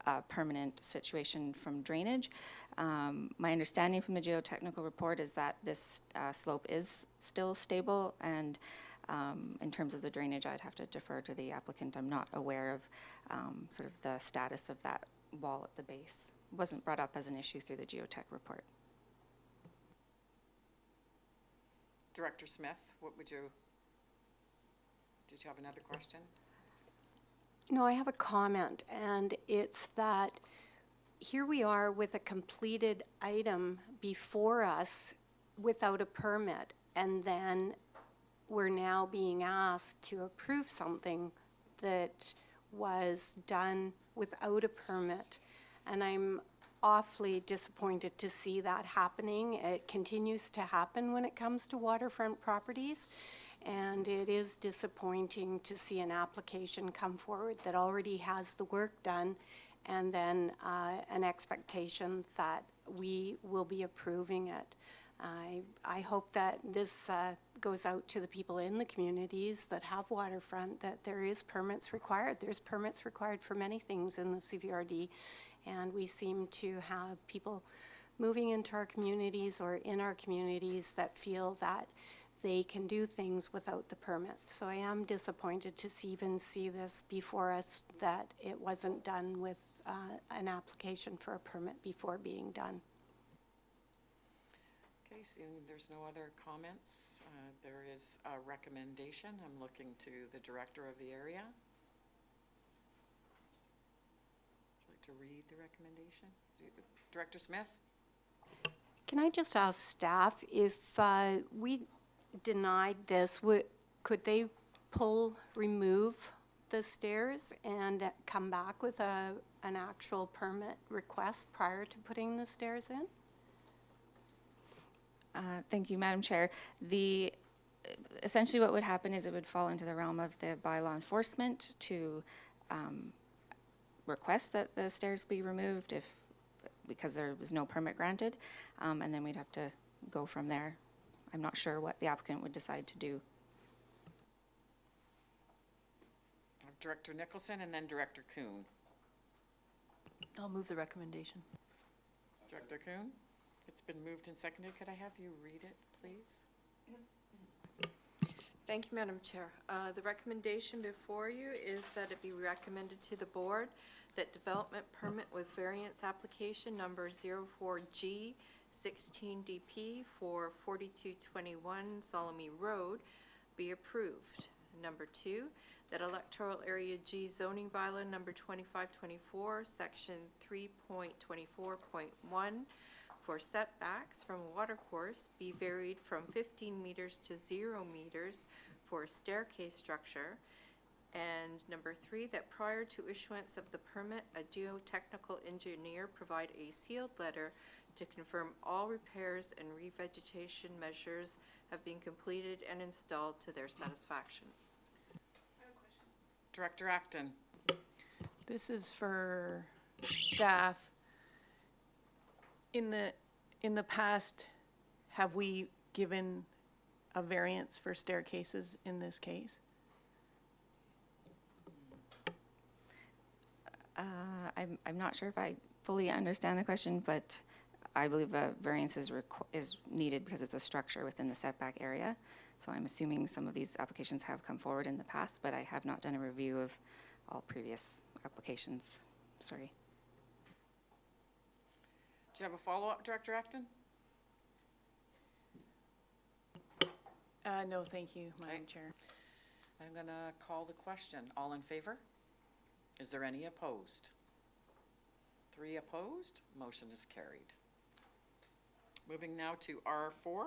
a permanent situation from drainage. My understanding from the geotechnical report is that this slope is still stable, and in terms of the drainage, I'd have to defer to the applicant. I'm not aware of sort of the status of that wall at the base. It wasn't brought up as an issue through the geotech report. Director Smith, what would you, did you have another question? No, I have a comment, and it's that here we are with a completed item before us without a permit, and then we're now being asked to approve something that was done without a permit. And I'm awfully disappointed to see that happening. It continues to happen when it comes to waterfront properties. And it is disappointing to see an application come forward that already has the work done, and then an expectation that we will be approving it. I hope that this goes out to the people in the communities that have waterfront, that there is permits required. There's permits required for many things in the CVRD, and we seem to have people moving into our communities or in our communities that feel that they can do things without the permits. So I am disappointed to even see this before us, that it wasn't done with an application for a permit before being done. Okay, seeing there's no other comments, there is a recommendation. I'm looking to the director of the area. Would you like to read the recommendation? Director Smith? Can I just ask staff, if we denied this, could they remove the stairs and come back with an actual permit request prior to putting the stairs in? Thank you, Madam Chair. Essentially what would happen is it would fall into the realm of the bylaw enforcement to request that the stairs be removed because there was no permit granted, and then we'd have to go from there. I'm not sure what the applicant would decide to do. Director Nicholson and then Director Kuhn. I'll move the recommendation. Director Kuhn? It's been moved and seconded. Could I have you read it, please? Thank you, Madam Chair. The recommendation before you is that it be recommended to the board that development permit with variance application number 04G 16DP for 4221 Solomie Road be approved. Number 2, that electoral area G zoning bylaw number 2524, section 3.24.1 for setbacks from watercourse be varied from 15 meters to 0 meters for a staircase structure. And number 3, that prior to issuance of the permit, a geotechnical engineer provide a sealed letter to confirm all repairs and revegetation measures have been completed and installed to their satisfaction. Director Acton. This is for staff. In the past, have we given a variance for staircases in this case? I'm not sure if I fully understand the question, but I believe a variance is needed because it's a structure within the setback area. So I'm assuming some of these applications have come forward in the past, but I have not done a review of all previous applications. Sorry. Do you have a follow-up, Director Acton? No, thank you, Madam Chair. I'm going to call the question. All in favor? Is there any opposed? 3 opposed. Motion is carried. Moving now to R4.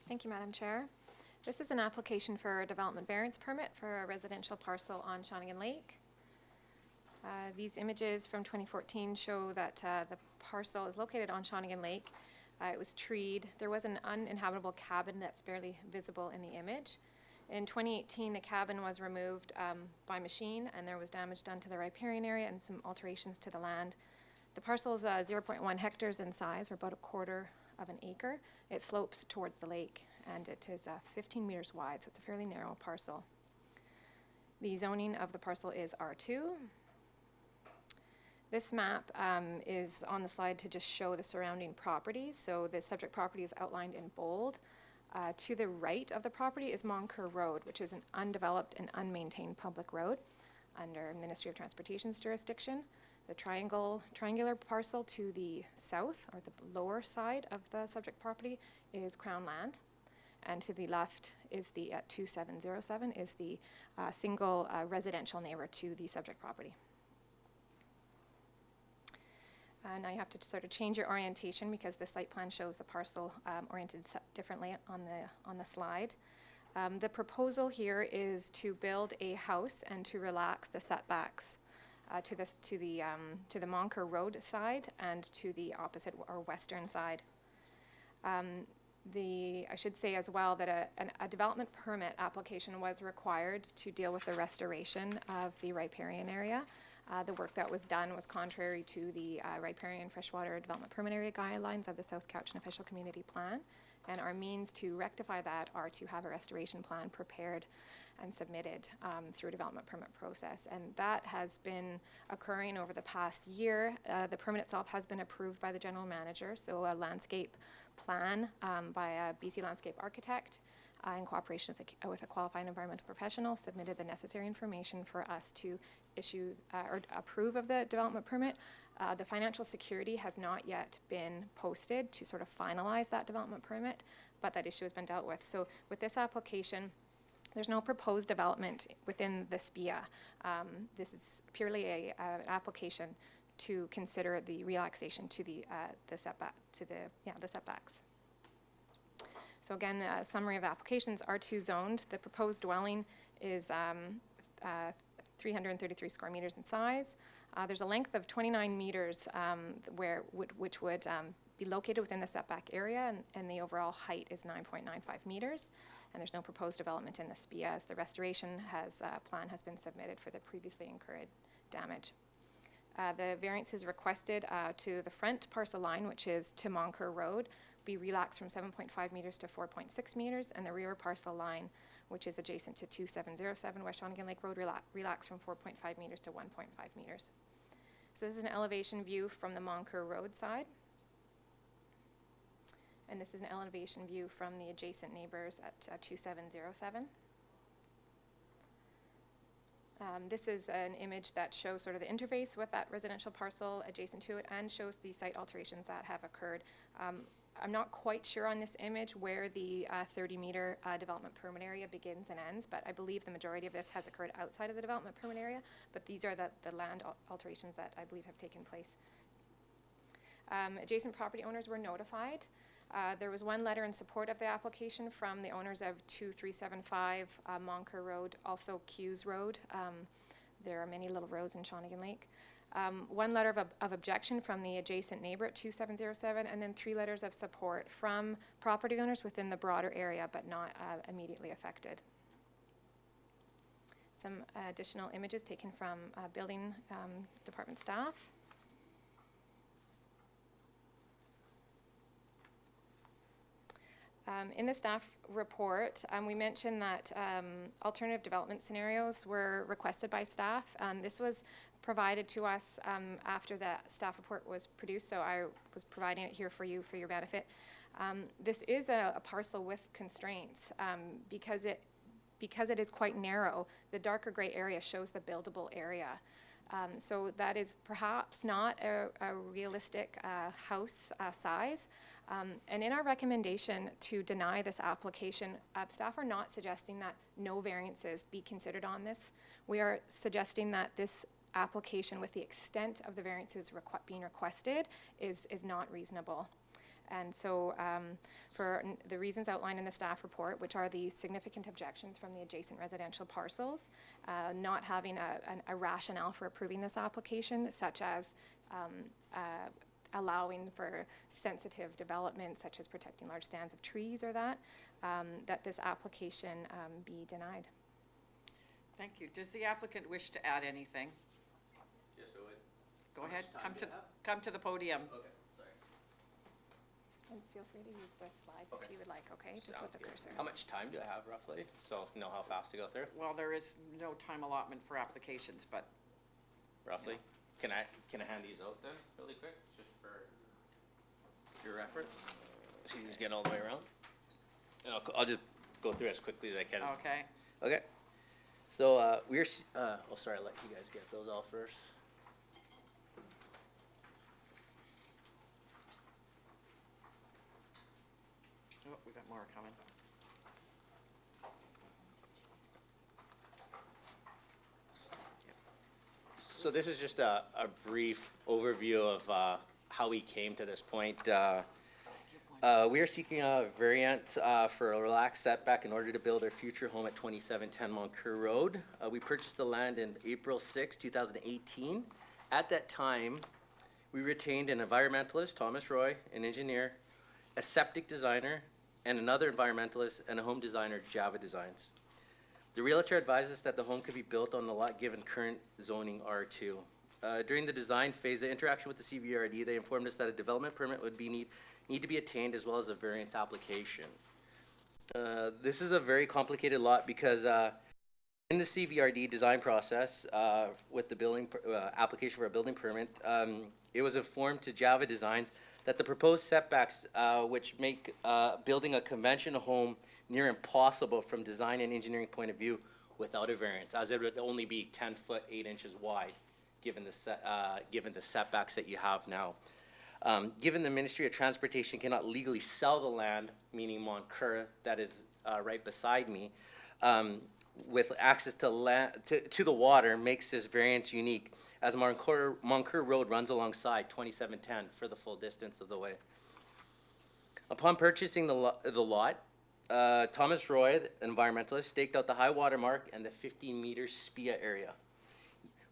Thank you, Madam Chair. This is an application for a development variance permit for a residential parcel on Shawnigan Lake. These images from 2014 show that the parcel is located on Shawnigan Lake. It was treed. There was an uninhabitable cabin that's barely visible in the image. In 2018, the cabin was removed by machine, and there was damage done to the riparian area and some alterations to the land. The parcel is 0.1 hectares in size, or about a quarter of an acre. It slopes towards the lake, and it is 15 meters wide, so it's a fairly narrow parcel. The zoning of the parcel is R2. This map is on the slide to just show the surrounding properties. So the subject property is outlined in bold. To the right of the property is Moncur Road, which is an undeveloped and unmaintained public road under Ministry of Transportation's jurisdiction. The triangular parcel to the south, or the lower side of the subject property, is Crown Land. And to the left is the, at 2707, is the single residential neighbor to the subject property. Now you have to sort of change your orientation because the site plan shows the parcel oriented differently on the slide. The proposal here is to build a house and to relax the setbacks to the Moncur Road side and to the opposite or western side. I should say as well that a development permit application was required to deal with the restoration of the riparian area. The work that was done was contrary to the riparian freshwater development permit area guidelines of the South Cowichan Official Community Plan, and our means to rectify that are to have a restoration plan prepared and submitted through a development permit process, and that has been occurring over the past year. The permit itself has been approved by the general manager, so a landscape plan by a BC landscape architect in cooperation with a qualified environmental professional submitted the necessary information for us to issue or approve of the development permit. The financial security has not yet been posted to sort of finalize that development permit, but that issue has been dealt with. So with this application, there's no proposed development within the SPIA. This is purely an application to consider the relaxation to the setbacks. So again, the summary of the applications are R2 zoned. The proposed dwelling is 333 square meters in size. There's a length of 29 meters which would be located within the setback area, and the overall height is 9.95 meters. And there's no proposed development in the SPIA, as the restoration plan has been submitted for the previously incurred damage. The variance is requested to the front parcel line, which is to Moncur Road, be relaxed from 7.5 meters to 4.6 meters, and the rear parcel line, which is adjacent to 2707 West Shawnigan Lake Road, relaxed from 4.5 meters to 1.5 meters. So this is an elevation view from the Moncur Road side. And this is an elevation view from the adjacent neighbors at 2707. This is an image that shows sort of the interface with that residential parcel adjacent to it and shows the site alterations that have occurred. I'm not quite sure on this image where the 30-meter development permit area begins and ends, but I believe the majority of this has occurred outside of the development permit area, but these are the land alterations that I believe have taken place. Adjacent property owners were notified. There was one letter in support of the application from the owners of 2375 Moncur Road, also Hughes Road. There are many little roads in Shawnigan Lake. One letter of objection from the adjacent neighbor at 2707, and then 3 letters of support from property owners within the broader area, but not immediately affected. some additional images taken from building department staff. In the staff report, we mentioned that alternative development scenarios were requested by staff. This was provided to us after the staff report was produced, so I was providing it here for you for your benefit. This is a parcel with constraints because it is quite narrow. The darker gray area shows the buildable area. So that is perhaps not a realistic house size. And in our recommendation to deny this application, staff are not suggesting that no variances be considered on this. We are suggesting that this application with the extent of the variances being requested is not reasonable. And so for the reasons outlined in the staff report, which are the significant objections from the adjacent residential parcels, not having a rationale for approving this application, such as allowing for sensitive development, such as protecting large stands of trees or that this application be denied. Thank you. Does the applicant wish to add anything? Yes, I would. Go ahead, come to the podium. Okay, sorry. And feel free to use the slides if you would like, okay? Just with the cursor. How much time do I have roughly? So know how fast to go through? Well, there is no time allotment for applications, but Roughly? Can I hand these out then, really quick, just for your reference? So you just get all the way around? And I'll just go through as quickly as I can. okay. Okay. So, sorry, I'll let you guys get those all first. Oh, we got more coming. So this is just a brief overview of how we came to this point. We are seeking a variance for a relaxed setback in order to build our future home at 2710 Moncur Road. We purchased the land in April 6, 2018. At that time, we retained an environmentalist, Thomas Roy, an engineer, a septic designer, and another environmentalist and a home designer, Java Designs. The realtor advised us that the home could be built on the lot given current zoning R2. During the design phase, the interaction with the CVRD, they informed us that a development permit would need to be attained as well as a variance application. This is a very complicated lot because in the CVRD design process with the building application for a building permit, it was informed to Java Designs that the proposed setbacks which make building a conventional home near impossible from design and engineering point of view without a variance, as it would only be 10 foot 8 inches wide given the setbacks that you have now. Given the Ministry of Transportation cannot legally sell the land, meaning Moncur, that is right beside me, with access to the water makes this variance unique, as Moncur Road runs alongside 2710 for the full distance of the way. Upon purchasing the lot, Thomas Roy, the environmentalist, staked out the high water mark and the 15-meter SPIA area.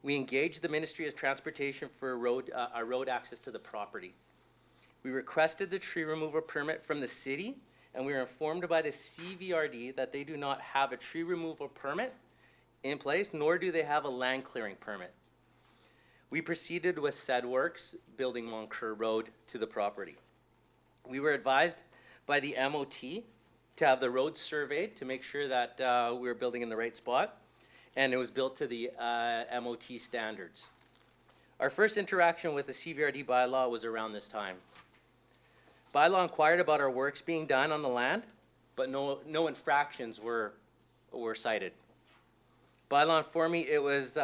We engaged the Ministry of Transportation for road access to the property. We requested the tree removal permit from the city, and we were informed by the CVRD that they do not have a tree removal permit in place, nor do they have a land clearing permit. We proceeded with said works, building Moncur Road to the property. We were advised by the MOT to have the road surveyed to make sure that we were building in the right spot, and it was built to the MOT standards. Our first interaction with the CVRD bylaw was around this time. Bylaw inquired about our works being done on the land, but no infractions were cited. Bylaw informed me it was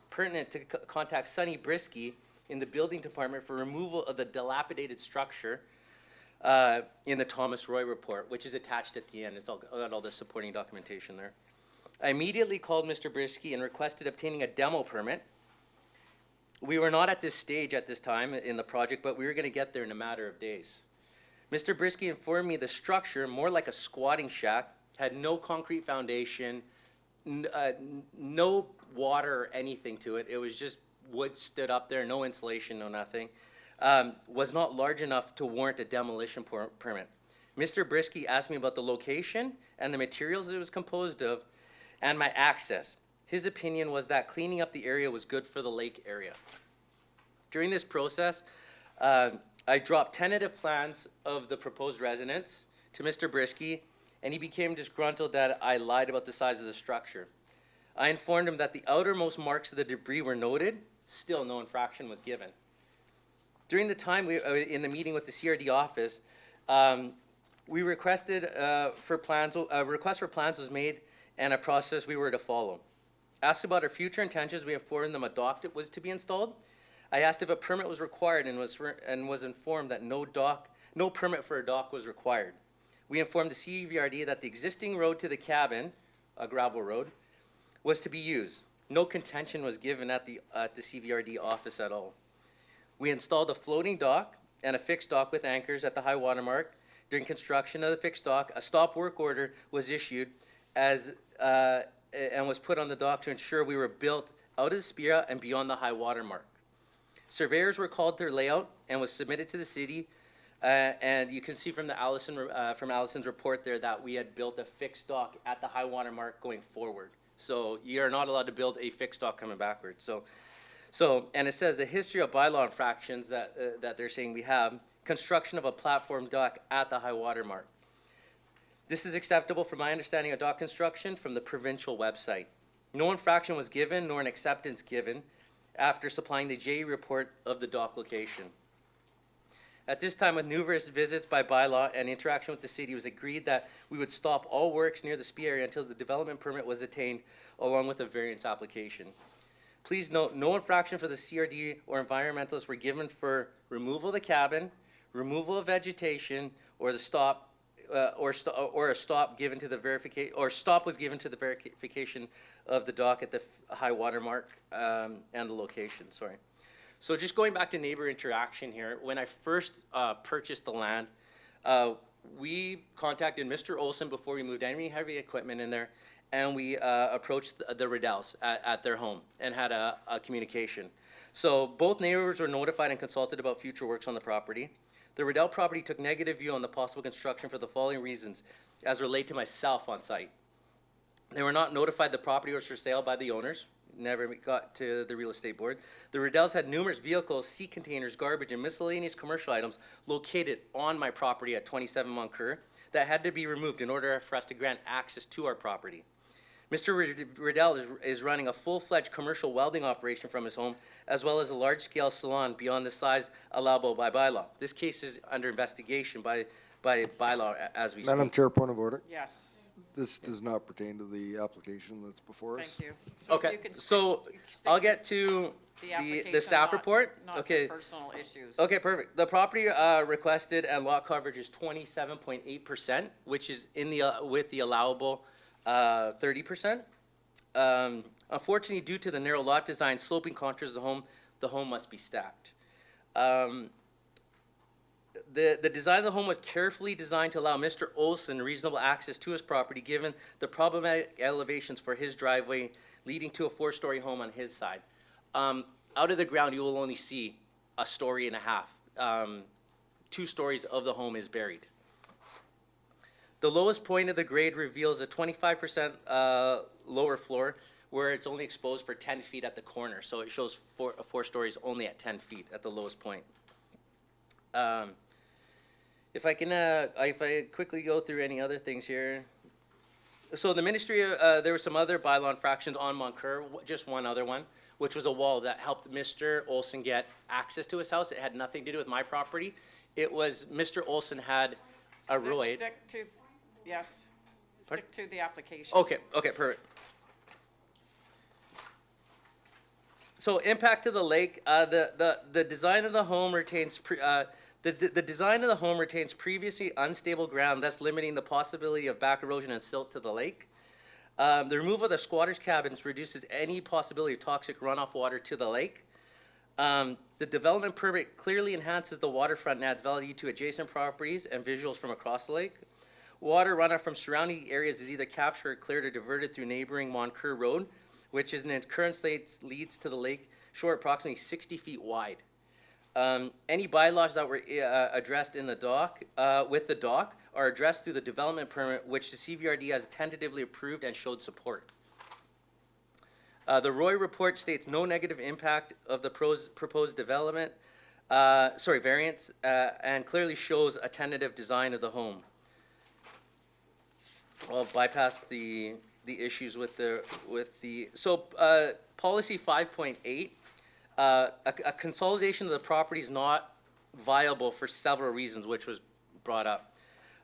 pertinent to contact Sonny Brisky in the building department for removal of the dilapidated structure in the Thomas Roy report, which is attached at the end. It's got all the supporting documentation there. I immediately called Mr. Brisky and requested obtaining a demo permit. We were not at this stage at this time in the project, but we were going to get there in a matter of days. Mr. Brisky informed me the structure, more like a squatting shack, had no concrete foundation, no water or anything to it. It was just wood stood up there, no insulation, no nothing. Was not large enough to warrant a demolition permit. Mr. Brisky asked me about the location and the materials it was composed of and my access. His opinion was that cleaning up the area was good for the lake area. During this process, I dropped tentative plans of the proposed residence to Mr. Brisky, and he became disgruntled that I lied about the size of the structure. I informed him that the outermost marks of the debris were noted, still no infraction was given. During the time in the meeting with the CRD office, we requested for plans, a request for plans was made and a process we were to follow. Asked about our future intentions, we informed them a dock was to be installed. I asked if a permit was required and was informed that no permit for a dock was required. We informed the CVRD that the existing road to the cabin, a gravel road, was to be used. No contention was given at the CVRD office at all. We installed a floating dock and a fixed dock with anchors at the high water mark. During construction of the fixed dock, a stop work order was issued and was put on the dock to ensure we were built out of the Spira and beyond the high water mark. Surveyors were called to layout and was submitted to the city. And you can see from Allison's report there that we had built a fixed dock at the high water mark going forward. So you are not allowed to build a fixed dock coming backwards. And it says the history of bylaw infractions that they're saying we have, construction of a platform dock at the high water mark. This is acceptable from my understanding of dock construction from the provincial website. No infraction was given nor an acceptance given after supplying the JE report of the dock location. At this time, with numerous visits by bylaw and interaction with the city, it was agreed that we would stop all works near the SPI area until the development permit was attained, along with a variance application. Please note, no infraction for the CRD or environmentalists were given for removal of the cabin, removal of vegetation, or the stop, or a stop given to the verification, or stop was given to the verification of the dock at the high water mark and the location. Sorry. So just going back to neighbor interaction here, when I first purchased the land, we contacted Mr. Olson before we moved any heavy equipment in there, and we approached the Riddells at their home and had a communication. So both neighbors were notified and consulted about future works on the property. The Riddell property took negative view on the possible construction for the following reasons as related to myself on site. They were not notified the property was for sale by the owners. Never got to the real estate board. The Riddells had numerous vehicles, sea containers, garbage, and miscellaneous commercial items located on my property at 27 Moncur that had to be removed in order for us to grant access to our property. Mr. Riddell is running a full-fledged commercial welding operation from his home, as well as a large-scale salon beyond the size allowable by bylaw. This case is under investigation by bylaw as we speak. Madam Chair, point of order. Yes, This does not pertain to the application that's before us. thank you. So if Okay, you can so stick I'll to get to the the application, staff not- report. Not Okay. the personal issues. Okay, perfect. The property requested and lot coverage is 27.8%, which is in the with the allowable 30%. Unfortunately, due to the narrow lot design, sloping contours of the home must be stacked. The design of the home was carefully designed to allow Mr. Olson reasonable access to his property, given the problematic elevations for his driveway leading to a 4-story home on his side. Out of the ground, you will only see a story and a half. 2 stories of the home is buried. The lowest point of the grade reveals a 25% lower floor, where it's only exposed for 10 feet at the corner. So it shows 4 stories only at 10 feet at the lowest point. If I quickly go through any other things here. So the ministry, there were some other bylaw infractions on Moncur, just one other one, which was a wall that helped Mr. Olson get access to his house. It had nothing to do with my property. It was, Mr. Olson had a road. Stick to, yes, stick to the application. Okay, perfect. So impact to the lake, the design of the home retains, the design of the home retains previously unstable ground, thus limiting the possibility of back erosion and silt to the lake. The removal of the squatters' cabins reduces any possibility of toxic runoff water to the lake. The development permit clearly enhances the waterfront and adds value to adjacent properties and visuals from across the lake. Water runoff from surrounding areas is either captured or cleared or diverted through neighboring Moncur Road, which in its current state leads to the lake shore approximately 60 feet wide. Any bylaws that were addressed in the dock, with the dock, are addressed through the development permit, which the CVRD has tentatively approved and showed support. The Roy report states no negative impact of the proposed development, variance, and clearly shows a tentative design of the home. I'll bypass the issues with the, policy 5.8, a consolidation of the property is not viable for several reasons, which was brought up.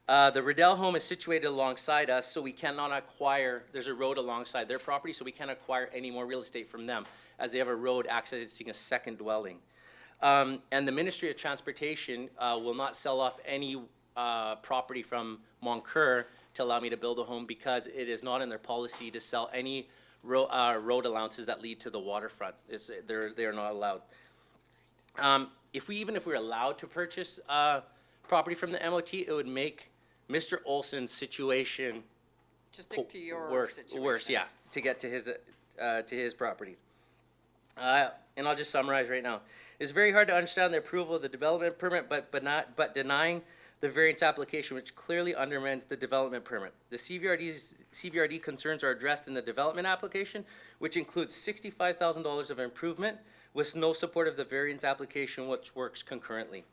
The Riddell home is situated alongside us, so we cannot acquire, there's a road alongside their property, so we can't acquire any more real estate from them, as they have a road accessing a second dwelling. And the Ministry of Transportation will not sell off any property from Moncur to allow me to build a home, because it is not in their policy to sell any road allowances that lead to the waterfront. They're not allowed. Even if we're allowed to purchase property from the MOT, it would make Mr. Olson's situation Just stick to your worse, situation. yeah, to get to his property. And I'll just summarize right now. It's very hard to understand the approval of the development permit, but denying the variance application, which clearly undermines the development permit. The CVRD concerns are addressed in the development application, which includes $65,000 of improvement with no support of the variance application, which works concurrently.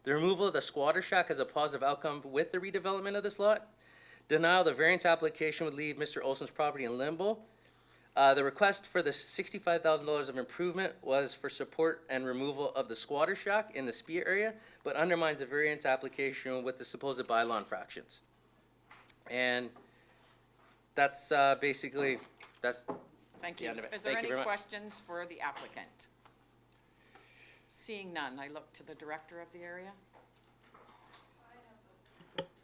The removal of the squatter shack has a positive outcome with the redevelopment of this lot. Denial of the variance application would leave Mr. Olson's property in limbo. The request for the $65,000 of improvement was for support and removal of the squatter shack in the SPIA area, but undermines the variance application with the supposed bylaw infractions. And that's basically, that's Thank the you. end of it. Is there Thank you any very much. questions for the applicant? Seeing none, I look to the director of the area.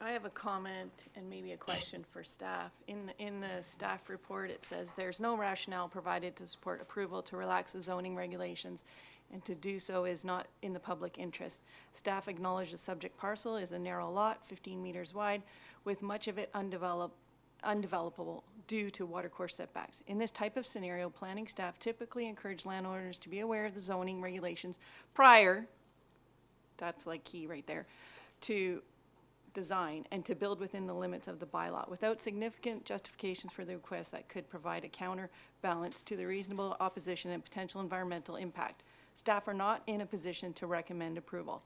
I have a comment and maybe a question for staff. In the staff report, it says there's no rationale provided to support approval to relax the zoning regulations, and to do so is not in the public interest. Staff acknowledge the subject parcel is a narrow lot, 15 meters wide, with much of it undevelopable due to watercourse setbacks. In this type of scenario, planning staff typically encourage landowners to be aware of the zoning regulations prior, that's like key right there, to design and to build within the limits of the bylaw without significant justifications for the request that could provide a counterbalance to the reasonable opposition and potential environmental impact. Staff are not in a position to recommend approval.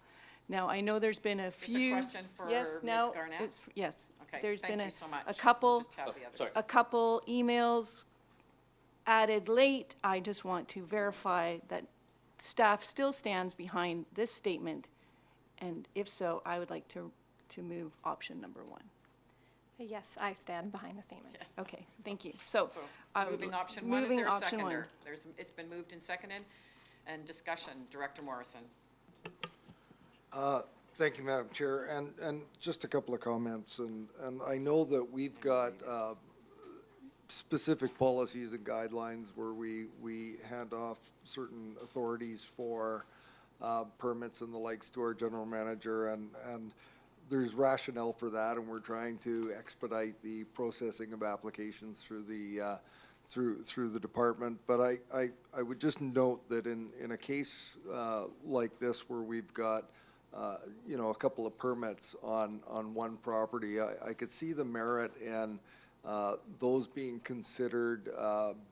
Now, I know there's been a few. Is this a question for Yes, Ms. no, Garnett? yes. Okay, There's thank been you so much. a couple, Just have the others. sorry. a couple emails added late. I just want to verify that staff still stands behind this statement, and if so, I would like to move option number 1. Yes, I stand behind the statement. Okay, thank you. So, I would Moving option one, is moving there a option one. seconder? It's been moved and seconded, and discussion, Director Morrison. Thank you, Madam Chair, and just a couple of comments, and I know that we've got specific policies and guidelines where we hand off certain authorities for permits and the likes to our general manager, and there's rationale for that, and we're trying to expedite the processing of applications through the through the department. But I would just note that in a case like this where we've got a couple of permits on one property, I could see the merit in those being considered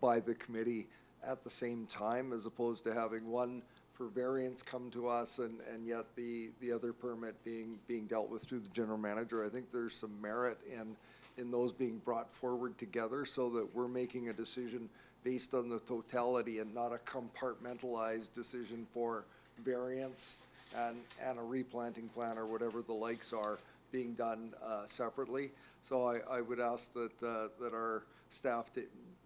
by the committee at the same time, as opposed to having one for variance come to us and yet the other permit being dealt with through the general manager. I think there's some merit in those being brought forward together so that we're making a decision based on the totality and not a compartmentalized decision for variance and a replanting plan or whatever the likes are being done separately. So I would ask that our staff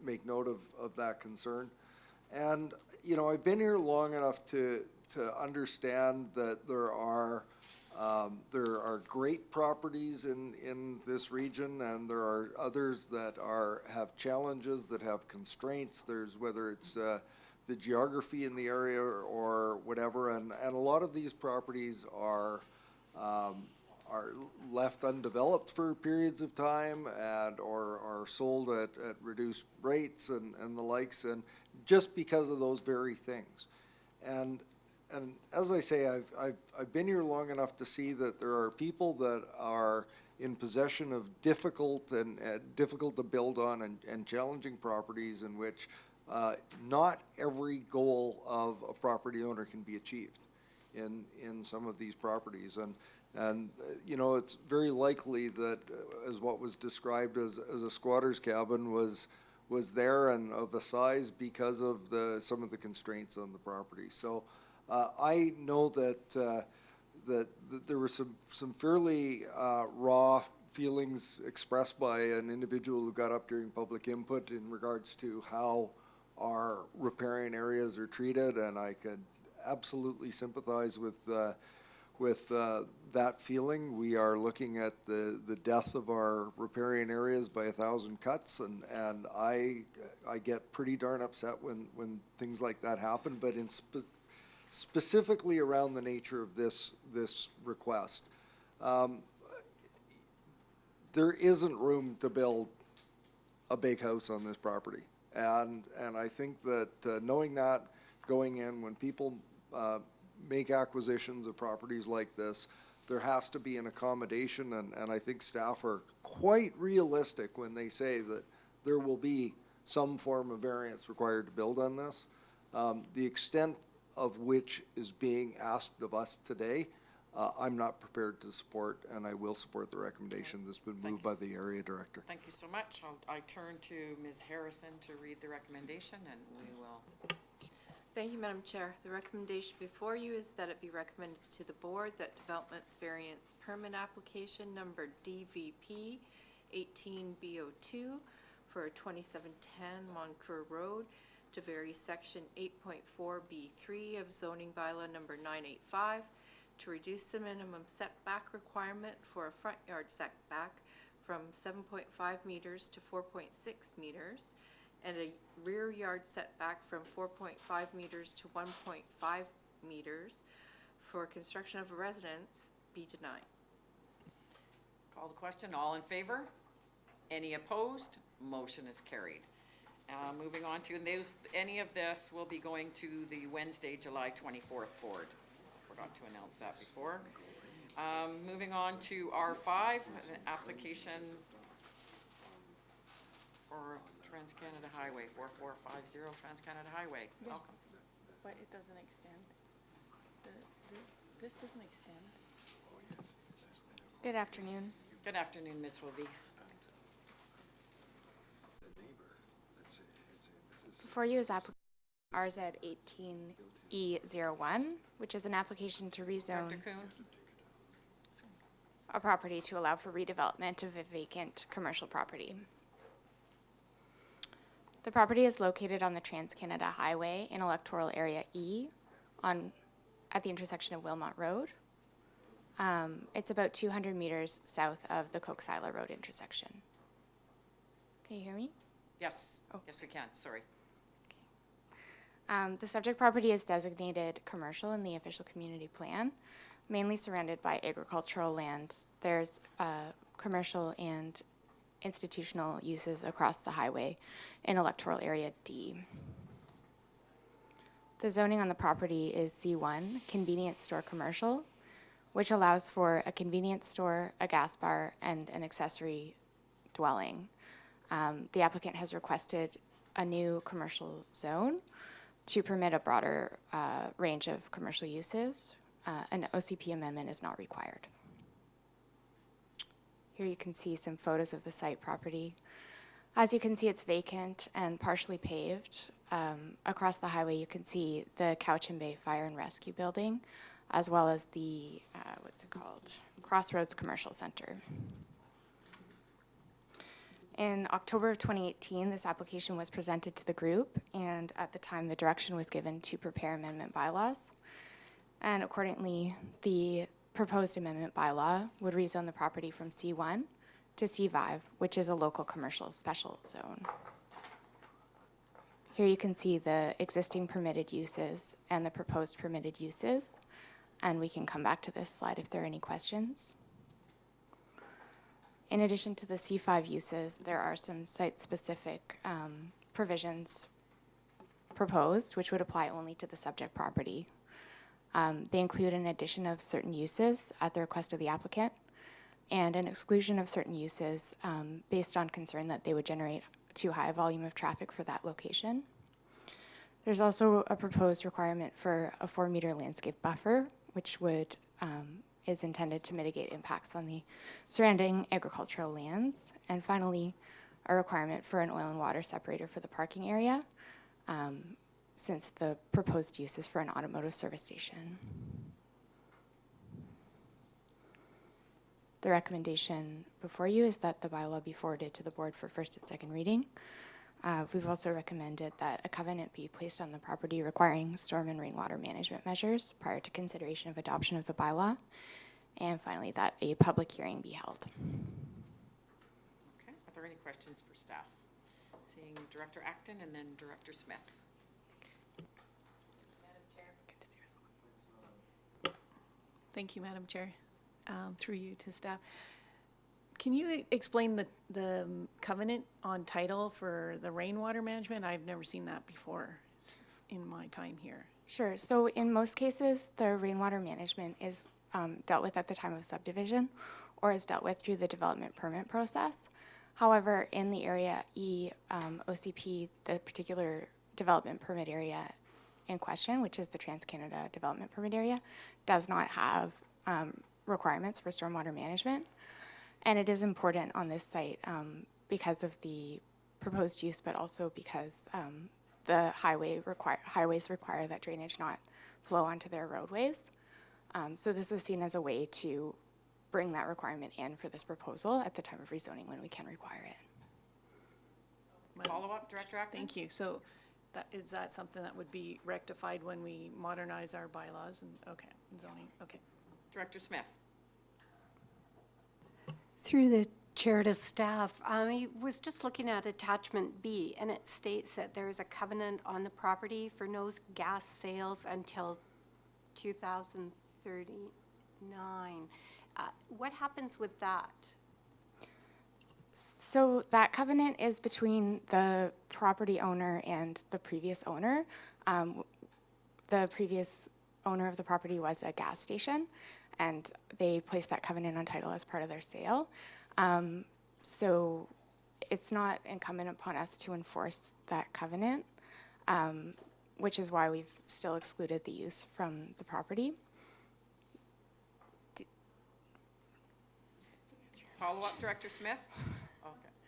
make note of that concern. And I've been here long enough to understand that there are great properties in this region, and there are others that have challenges, that have constraints. There's whether it's the geography in the area or whatever, and a lot of these properties are left undeveloped for periods of time or are sold at reduced rates and the likes, and just because of those very things. And as I say, I've been here long enough to see that there are people that are in possession of difficult and difficult to build on and challenging properties in which not every goal of a property owner can be achieved in some of these properties. And you know, it's very likely that as what was described as a squatter's cabin was there and of a size because of some of the constraints on the property. So I know that that there were some fairly raw feelings expressed by an individual who got up during public input in regards to how our riparian areas are treated, and I could absolutely sympathize with that feeling. We are looking at the death of our riparian areas by 1,000 cuts, and I get pretty darn upset when things like that happen. But in specifically around the nature of this request, there isn't room to build a big house on this property, and I think that knowing that going in, when people make acquisitions of properties like this, there has to be an accommodation, and I think staff are quite realistic when they say that there will be some form of variance required to build on this. The extent of which is being asked of us today, I'm not prepared to support, and I will support the recommendation that's been moved by the area director. Thank you so much. I turn to Ms. Harrison to read the recommendation, and we will. Thank you, Madam Chair. The recommendation before you is that it be recommended to the board that development variance permit application number DVP 18B02 for 2710 Moncur Road to vary section 8.4B3 of zoning bylaw number 985 to reduce the minimum setback requirement for a front yard setback from 7.5 meters to 4.6 meters and a rear yard setback from 4.5 meters to 1.5 meters for construction of a residence be denied. Call the question. All in favor? Any opposed? Motion is carried. Moving on to, and any of this will be going to the Wednesday, July 24th board. Forgot to announce that before. Moving on to R5, an application for Trans-Canada Highway, 4450 Trans-Canada Highway. Welcome. But it doesn't extend. This doesn't extend. Good afternoon. Good afternoon, Ms. Wilby. Before you is application RZ 18E01, which is an application to rezone Dr. Kuhn? a property to allow for redevelopment of a vacant commercial property. The property is located on the Trans-Canada Highway in Electoral Area E at the intersection of Wilmot Road. It's about 200 meters south of the Coxsila Road intersection. Can you hear me? Yes. Oh. Yes, we can. Sorry. The subject property is designated commercial in the official community plan, mainly surrounded by agricultural land. There's commercial and institutional uses across the highway in Electoral Area D. The zoning on the property is C1, convenience store commercial, which allows for a convenience store, a gas bar, and an accessory dwelling. The applicant has requested a new commercial zone to permit a broader range of commercial uses. An OCP amendment is not required. Here you can see some photos of the site property. As you can see, it's vacant and partially paved. Across the highway, you can see the Cowichan Bay Fire and Rescue Building, as well as the, Crossroads Commercial Center. In October of 2018, this application was presented to the group, and at the time, the direction was given to prepare amendment bylaws. And accordingly, the proposed amendment bylaw would rezone the property from C1 to C5, which is a local commercial special zone. Here you can see the existing permitted uses and the proposed permitted uses, and we can come back to this slide if there are any questions. In addition to the C5 uses, there are some site-specific provisions proposed, which would apply only to the subject property. They include an addition of certain uses at the request of the applicant and an exclusion of certain uses based on concern that they would generate too high a volume of traffic for that location. There's also a proposed requirement for a 4-meter landscape buffer, which would is intended to mitigate impacts on the surrounding agricultural lands. And finally, a requirement for an oil and water separator for the parking area, since the proposed use is for an automotive service station. The recommendation before you is that the bylaw be forwarded to the board for first and second reading. We've also recommended that a covenant be placed on the property requiring storm and rainwater management measures prior to consideration of adoption of the bylaw. And finally, that a public hearing be held. Okay, are there any questions for staff? Seeing Director Acton and then Director Smith. Thank you, Madam Chair. Through you to staff. Can you explain the covenant on title for the rainwater management? I've never seen that before in my time here. Sure. So in most cases, the rainwater management is dealt with at the time of subdivision or is dealt with through the development permit process. However, in the area E, OCP, the particular development permit area in question, which is the Trans-Canada Development Permit Area, does not have requirements for stormwater management. And it is important on this site because of the proposed use, but also because the highways require that drainage not flow onto their roadways. So this is seen as a way to bring that requirement in for this proposal at the time of rezoning when we can require it. Follow-up, Director Acton? Thank you. So is that something that would be rectified when we modernize our bylaws and, okay, zoning, okay. Director Smith. Through the chair to staff, I was just looking at attachment B, and it states that there is a covenant on the property for no gas sales until 2039. What happens with that? So that covenant is between the property owner and the previous owner. The previous owner of the property was a gas station, and they placed that covenant on title as part of their sale. So it's not incumbent upon us to enforce that covenant, which is why we've still excluded the use from the property. Follow-up, Director Smith?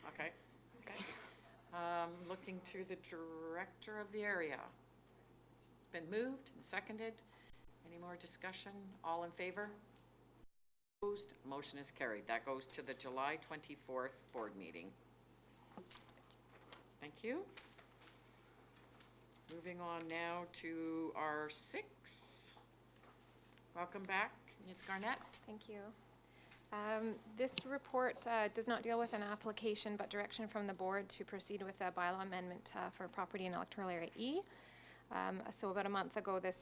Okay. Looking to the Director of the area. It's been moved and seconded. Any more discussion? All in favor? Opposed? Motion is carried. That goes to the July 24th board meeting. Thank you. Moving on now to R6. Welcome back, Ms. Garnett. Thank you. This report does not deal with an application, but direction from the board to proceed with a bylaw amendment for property in electoral area E. So about a month ago, the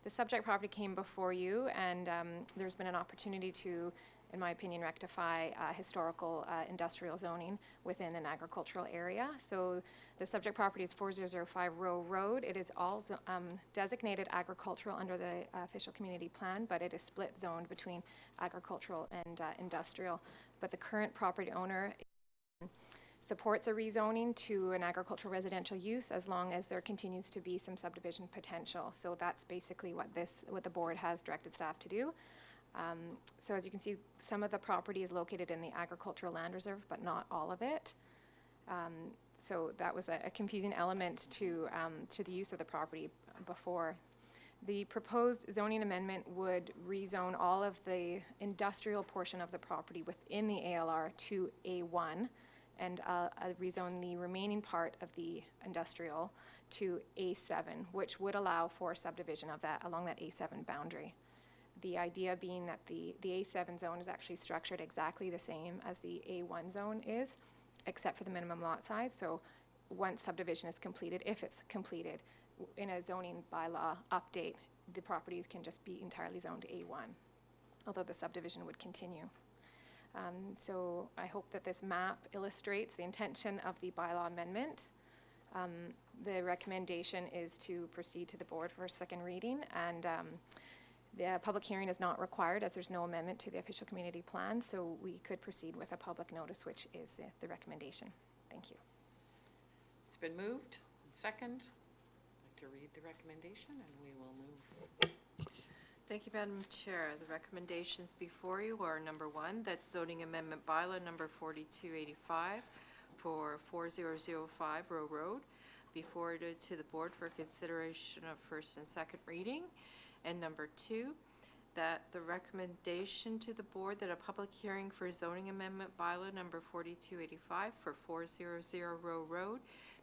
subject property came before you, and there's been an opportunity to, in my opinion, rectify historical industrial zoning within an agricultural area. So the subject property is 4005 Row Road. It is all designated agricultural under the official community plan, but it is split zoned between agricultural and industrial. But the current property owner supports a rezoning to an agricultural residential use as long as there continues to be some subdivision potential. So that's basically what the board has directed staff to do. So as you can see, some of the property is located in the agricultural land reserve, but not all of it. So that was a confusing element to the use of the property before. The proposed zoning amendment would rezone all of the industrial portion of the property within the ALR to A1, and rezone the remaining part of the industrial to A7, which would allow for subdivision of that along that A7 boundary. The idea being that the A7 zone is actually structured exactly the same as the A1 zone is, except for the minimum lot size. So once subdivision is completed, if it's completed, in a zoning bylaw update, the properties can just be entirely zoned to A1, although the subdivision would continue. So I hope that this map illustrates the intention of the bylaw amendment. The recommendation is to proceed to the board for a second reading, and the public hearing is not required as there's no amendment to the official community plan, so we could proceed with a public notice, which is the recommendation. Thank you. It's been moved. Second. I'd like to read the recommendation, and we will move. Thank you, Madam Chair. The recommendations before you are number 1, that zoning amendment bylaw number 4285 for 4005 Row Road be forwarded to the board for consideration of first and second reading. And number 2, that the recommendation to the board that a public hearing for zoning amendment bylaw number 4285 for 400 Row Road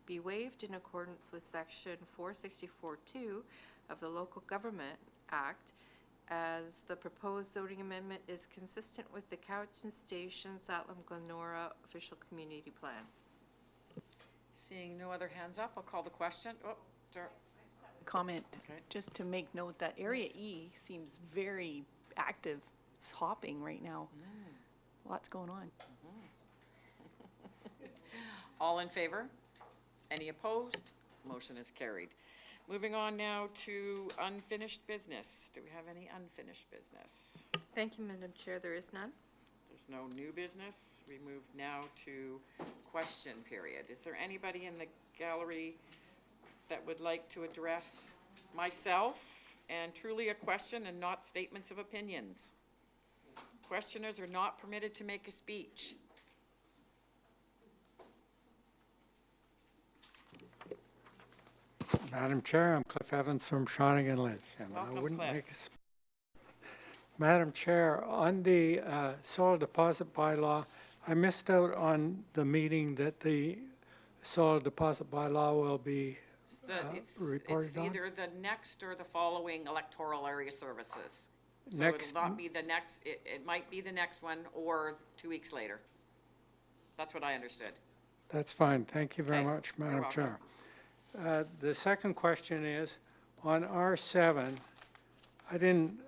be waived in accordance with section 464-2 of the Local Government Act, as the proposed zoning amendment is consistent with the Cowichan Station Satlam-Glenora official community plan. Seeing no other hands up, I'll call the question. Oh, Comment, Okay. just to make note that Area Yes. E seems very active. It's hopping right now. Lots going on. All in favor? Any opposed? Motion is carried. Moving on now to unfinished business. Do we have any unfinished business? Thank you, Madam Chair. There is none. There's no new business. We move now to question period. Is there anybody in the gallery that would like to address myself and truly a question and not statements of opinions? Questioners are not permitted to make a speech. Madam Chair, I'm Cliff Evans from Shawnigan Lake, and I Welcome, wouldn't Cliff. make a Madam Chair, on the soil deposit bylaw, I missed out on the meeting that the soil deposit bylaw will be It's reported on. either the next or the following electoral area services. So Next- it'll not be the next, it might be the next one or 2 weeks later. That's what I understood. That's fine. Thank you very Okay. much, You're Madam welcome. Chair. The second question is, on R7, I didn't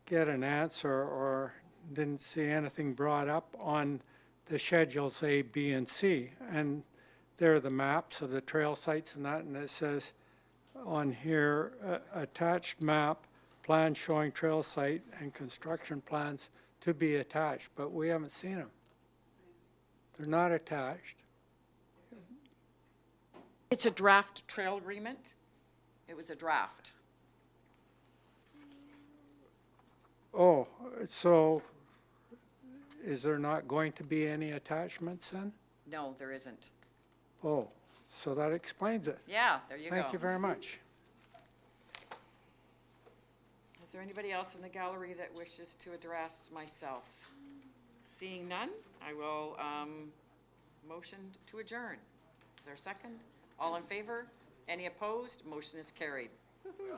get an answer or didn't see anything brought up on the schedules A, B, and C. And there are the maps of the trail sites and that, and it says on here, attached map, plan showing trail site and construction plans to be attached, but we haven't seen them. They're not attached. It's a draft trail agreement. It was a draft. Oh, so is there not going to be any attachments then? No, there isn't. Oh, so that explains it. Yeah, there you go. Thank you very much. Is there anybody else in the gallery that wishes to address myself? Seeing none, I will motion to adjourn. Is there a second? All in favor? Any opposed? Motion is carried. Woo-hoo.